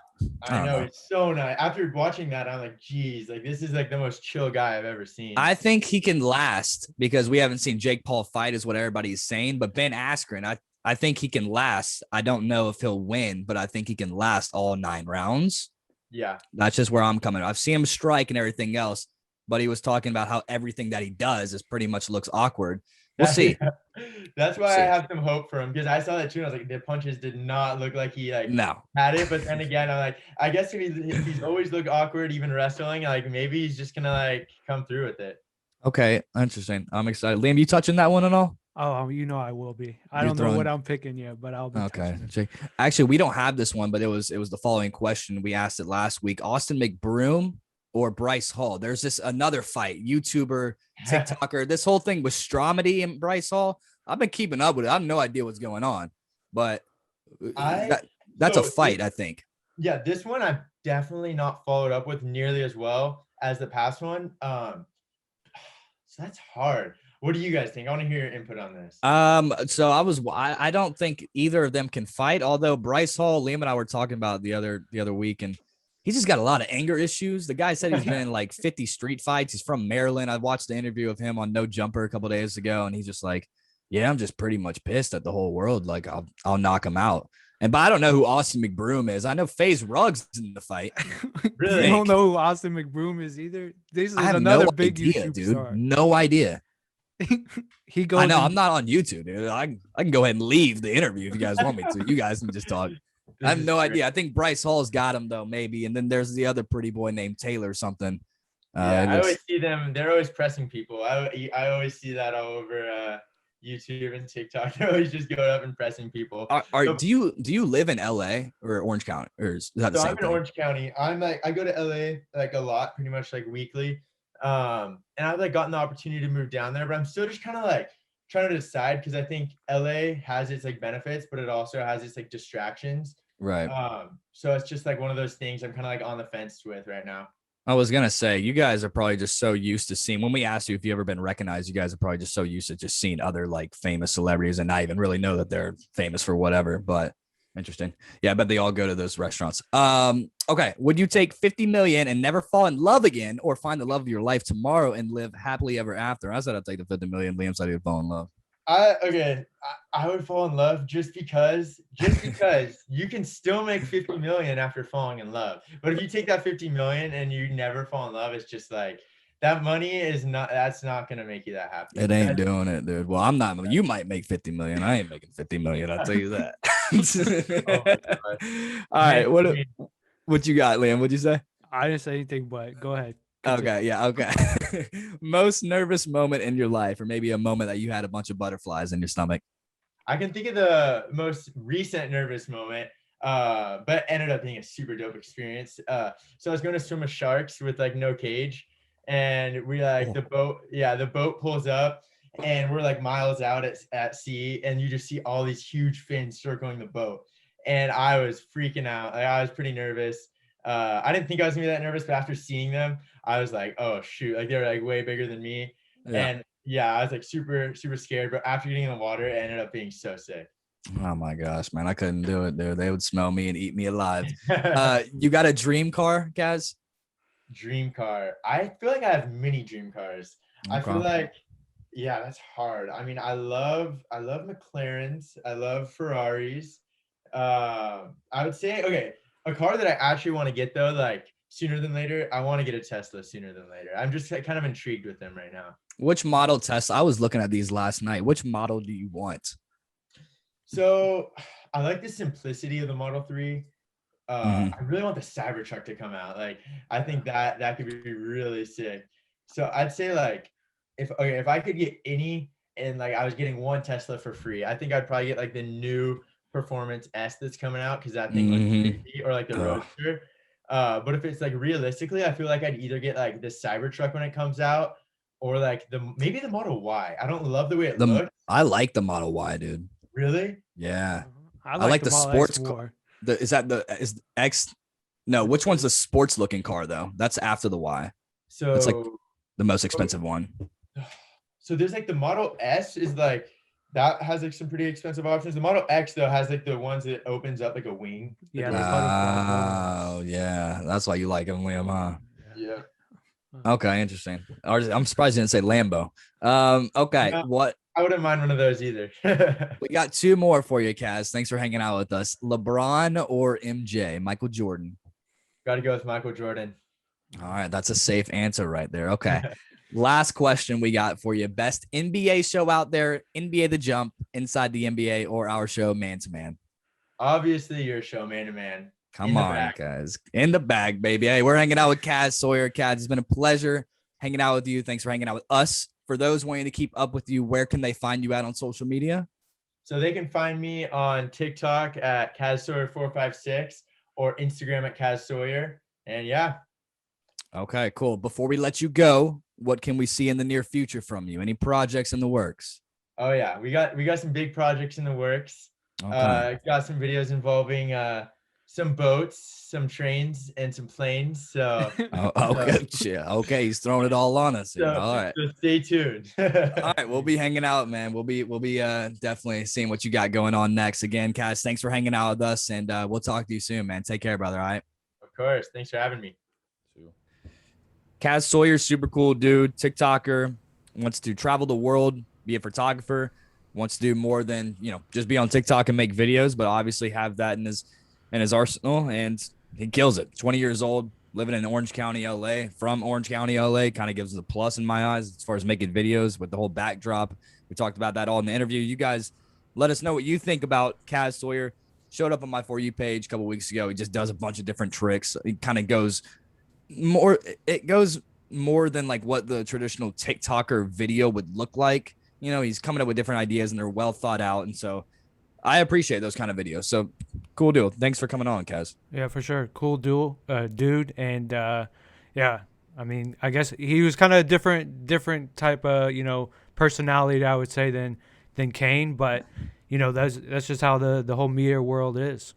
Speaker 3: I know. He's so nice. After watching that, I'm like, geez, like, this is like the most chill guy I've ever seen.
Speaker 1: I think he can last because we haven't seen Jake Paul fight is what everybody's saying, but Ben Askren, I think he can last. I don't know if he'll win, but I think he can last all 9 rounds.
Speaker 3: Yeah.
Speaker 1: That's just where I'm coming. I've seen him strike and everything else, but he was talking about how everything that he does is pretty much looks awkward. We'll see.
Speaker 3: That's why
Speaker 1: See.
Speaker 3: I have some hope for him, because I saw that too. And I was like, the punches did not look like he like
Speaker 1: No.
Speaker 3: had it. But then again, I'm like, I guess if he's always looked awkward, even wrestling, like maybe he's just gonna like come through with it.
Speaker 1: Okay, interesting. I'm excited. Liam, you touching that one at all?
Speaker 2: Oh, you know I will be. I
Speaker 1: You're
Speaker 2: don't know what
Speaker 1: throwing-
Speaker 2: I'm picking yet, but I'll be
Speaker 1: Okay.
Speaker 2: touching it.
Speaker 1: Actually, we don't have this one, but it was the following question. We asked it last week. Austin McBroom or Bryce Hall? There's this another fight, YouTuber, TikToker. This whole thing with Stromedy and Bryce Hall. I've been keeping up with it. I have no idea what's going on, but that's a fight, I think.
Speaker 3: Yeah, this one I've definitely not followed up with nearly as well as the past one. So that's hard. What do you guys think? I want to hear your input on this.
Speaker 1: So I don't think either of them can fight. Although Bryce Hall, Liam and I were talking about the other week, and he's just got a lot of anger issues. The guy said he's been in like 50 street fights. He's from Maryland. I watched the interview of him on No Jumper a couple days ago, and he's just like, yeah, I'm just pretty much pissed at the whole world. Like I'll knock him out. But I don't know who Austin McBroom is. I know FaZe Ruggs in the fight.
Speaker 3: Really?
Speaker 2: You don't know who Austin McBroom is either? This is
Speaker 1: I have
Speaker 2: another
Speaker 1: no
Speaker 2: big
Speaker 1: idea,
Speaker 2: YouTube
Speaker 1: dude.
Speaker 2: star.
Speaker 1: No idea.
Speaker 2: He goes.
Speaker 1: I know. I'm not on YouTube, dude. I can go ahead and leave the interview if you guys want me to. You guys can just talk. I have no idea. I think Bryce Hall's got him though, maybe. And then there's the other pretty boy named Taylor or something.
Speaker 3: Yeah, I always see them. They're always pressing people. I always see that all over YouTube and TikTok. They're always just going up and pressing people.
Speaker 1: Do you live in LA or Orange County, or is that the same
Speaker 3: I'm in
Speaker 1: thing?
Speaker 3: Orange County. I go to LA like a lot, pretty much like weekly. And I've like gotten the opportunity to move down there, but I'm still just kind of like trying to decide, because I think LA has its like benefits, but it also has its like distractions.
Speaker 1: Right.
Speaker 3: So it's just like one of those things I'm kind of like on the fence with right now.
Speaker 1: I was gonna say, you guys are probably just so used to seeing, when we asked you if you ever been recognized, you guys are probably just so used to just seeing other like famous celebrities and not even really know that they're famous for whatever. But interesting. Yeah, I bet they all go to those restaurants. Okay. Would you take 50 million and never fall in love again, or find the love of your life tomorrow and live happily ever after? I said I'd take the 50 million. Liam said he'd fall in love.
Speaker 3: I would fall in love just because you can still make 50 million after falling in love. But if you take that 50 million and you never fall in love, it's just like that money that's not gonna make you that happy.
Speaker 1: It ain't doing it, dude. Well, I'm not. You might make 50 million. I ain't making 50 million. I'll tell you that. All right. What you got, Liam? What'd you say?
Speaker 2: I didn't say anything, but go ahead.
Speaker 1: Okay. Yeah. Okay. Most nervous moment in your life, or maybe a moment that you had a bunch of butterflies in your stomach.
Speaker 3: I can think of the most recent nervous moment, but ended up being a super dope experience. So I was going to swim with sharks with like no cage, and we like the boat pulls up, and we're like miles out at sea, and you just see all these huge fins circling the boat, and I was freaking out. Like, I was pretty nervous. I didn't think I was gonna be that nervous, but after seeing them, I was like, oh shoot, like they were like way bigger than me. Yeah. And yeah, I was like super, super scared. But after getting in the water, it ended up being so sick.
Speaker 1: Oh my gosh, man. I couldn't do it, dude. They would smell me and eat me alive. You got a dream car, guys?
Speaker 3: Dream car. I feel like I have many dream cars. Okay. I feel like, yeah, that's hard. I mean, I love McLarens. I love Ferraris. I would say, okay, a car that I actually want to get though, like sooner than later, I want to get a Tesla sooner than later. I'm just kind of intrigued with them right now.
Speaker 1: Which model Tesla? I was looking at these last night. Which model do you want?
Speaker 3: So I like the simplicity of the Model 3. I really want the Cybertruck to come out. Like, I think that could be really sick. So I'd say like, if I could get any, and like I was getting one Tesla for free, I think I'd probably get like the new Performance S that's coming out, because that thing looks crazy, or like the Roadster. But if it's like realistically, I feel like I'd either get like the Cybertruck when it comes out, or like maybe the Model Y. I don't love the way it looks.
Speaker 1: I like the Model Y, dude.
Speaker 3: Really?
Speaker 1: Yeah.
Speaker 2: I
Speaker 1: like the sports
Speaker 2: car.
Speaker 1: Is X? No, which one's the sports looking car though? That's after the Y.
Speaker 3: So
Speaker 1: it's like the most expensive one.
Speaker 3: So there's like the Model S is like, that has like some pretty expensive options. The Model X though has like the ones that opens up like a wing.
Speaker 2: Yeah.
Speaker 1: Oh yeah, that's why you like them, Liam, huh?
Speaker 3: Yeah.
Speaker 1: Okay, interesting. I'm surprised you didn't say Lambo. Okay,
Speaker 3: no,
Speaker 1: what?
Speaker 3: I wouldn't mind one of those either.
Speaker 1: We got two more for you, Kaz. Thanks for hanging out with us. LeBron or MJ? Michael Jordan.
Speaker 3: Got to go with Michael Jordan.
Speaker 1: All right, that's a safe answer right there. Okay. Last question we got for you. Best NBA show out there, NBA The Jump, Inside the NBA, or our show, Man to Man?
Speaker 3: Obviously, your show, Man to Man.
Speaker 1: Come on, guys. In the bag, baby. Hey, we're hanging out with Kaz Sawyer. Kaz, it's been a pleasure hanging out with you. Thanks for hanging out with us. For those wanting to keep up with you, where can they find you at on social media?
Speaker 3: So they can find me on TikTok at KazSawyer456 or Instagram at Kaz Sawyer. And yeah.
Speaker 1: Okay, cool. Before we let you go, what can we see in the near future from you? Any projects in the works?
Speaker 3: Oh yeah, we got some big projects in the works.
Speaker 1: Okay.
Speaker 3: Got some videos involving some boats, some trains, and some planes. So
Speaker 1: okay, yeah, okay, he's throwing it all on us. Here. All right,
Speaker 3: so stay tuned.
Speaker 1: all right, we'll be hanging out, man. We'll be definitely seeing what you got going on next. Again, Kaz, thanks for hanging out with us, and we'll talk to you soon, man. Take care, brother. All right.
Speaker 3: Of course. Thanks for having me.
Speaker 1: Kaz Sawyer, super cool dude, TikToker, wants to travel the world, be a photographer, wants to do more than, just be on TikTok and make videos, but obviously have that in his arsenal, and he kills it. 20 years old, living in Orange County, LA, from Orange County, LA, kind of gives us a plus in my eyes as far as making videos with the whole backdrop. We talked about that all in the interview. You guys let us know what you think about Kaz Sawyer. Showed up on my For You page a couple weeks ago. He just does a bunch of different tricks. He kind of goes more than like what the traditional TikToker video would look like. He's coming up with different ideas and they're well thought out. And so I appreciate those kind of videos. So cool deal. Thanks for coming on, Kaz.
Speaker 2: Yeah, for sure. Cool dude. And yeah, I mean, I guess he was kind of a different type of, personality, I would say, than Kane. But, that's just how the whole media world is.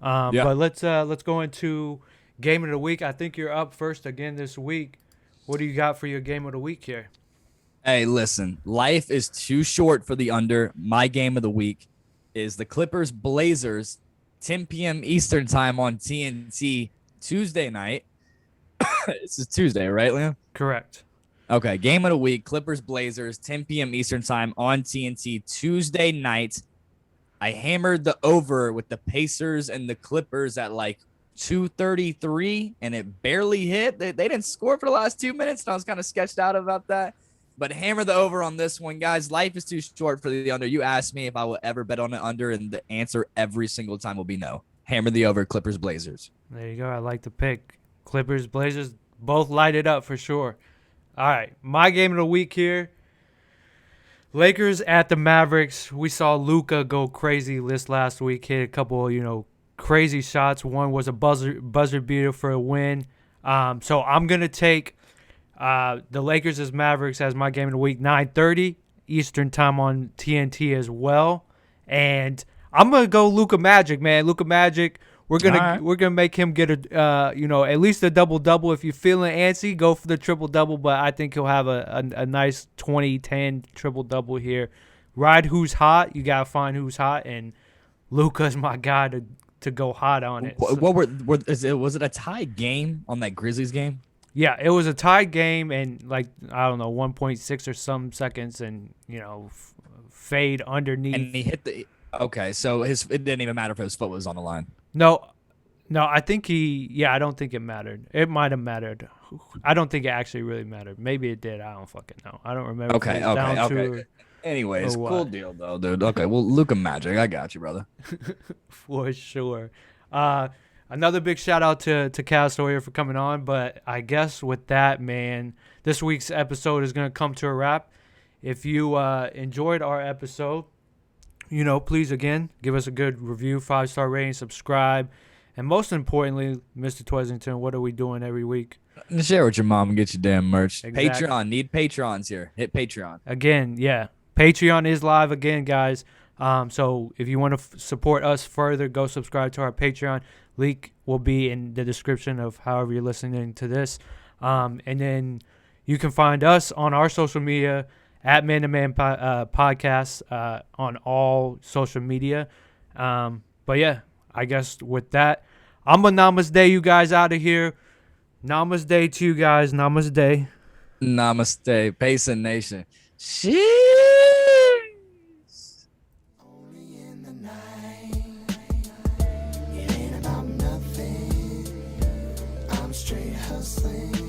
Speaker 1: Yeah.
Speaker 2: But let's go into Game of the Week. I think you're up first again this week. What do you got for your Game of the Week here?
Speaker 1: Hey, listen, life is too short for the under. My Game of the Week is the Clippers Blazers, 10 p.m. Eastern time on TNT Tuesday night. This is Tuesday, right, Liam?
Speaker 2: Correct.
Speaker 1: Okay, Game of the Week, Clippers Blazers, 10 p.m. Eastern time on TNT Tuesday night. I hammered the over with the Pacers and the Clippers at like 233, and it barely hit. They didn't score for the last 2 minutes, and I was kind of sketched out about that. But hammer the over on this one, guys. Life is too short for the under. You asked me if I will ever bet on the under, and the answer every single time will be no. Hammer the over, Clippers Blazers.
Speaker 2: There you go. I like the pick. Clippers Blazers both light it up for sure. All right, my Game of the Week here. Lakers at the Mavericks. We saw Luka go crazy this last week. Hit a couple, crazy shots. One was a buzzer beater for a win. So I'm going to take the Lakers as Mavericks as my Game of the Week, 9:30 Eastern time on TNT as well. And I'm going to go Luka Magic, man. Luka Magic, we're gonna make him get at least a double-double. If you're feeling antsy, go for the triple-double, but I think he'll have a nice 20-10 triple-double here. Ride who's hot. You got to find who's hot, and Luka's my guy to go hot on it.
Speaker 1: Was it a tied game on that Grizzlies game?
Speaker 2: Yeah, it was a tied game, and 1.6 or some seconds, and fade underneath.
Speaker 1: And he hit the. Okay, so it didn't even matter if his foot was on the line.
Speaker 2: No, I think I don't think it mattered. It might have mattered. I don't think it actually really mattered. Maybe it did. I don't fucking know. I don't remember.
Speaker 1: Okay. Anyways, cool deal though, dude. Okay, well, Luka Magic, I got you, brother.
Speaker 2: For sure. Another big shout out to Kaz Sawyer for coming on. But I guess with that, man, this week's episode is gonna come to a wrap. If you enjoyed our episode, please again give us a good review, 5-star rating, subscribe, and most importantly, Mr. Twesington, what are we doing every week?
Speaker 1: Share with your mom and get your damn merch.
Speaker 2: Exactly.
Speaker 1: Patreon, need Patrons here. Hit Patreon
Speaker 2: again. Yeah, Patreon is live again, guys. So if you want to support us further, go subscribe to our Patreon. Link will be in the description of however you're listening to this. And then you can find us on our social media at Man to Man Podcast on all social media. But yeah, I guess with that, I'm a namaste you guys out of here. Namaste to you guys. Namaste.
Speaker 1: Namaste. Peace and nation. Sheesh.
Speaker 4: Only in the night. It ain't about nothing. I'm straight hustling.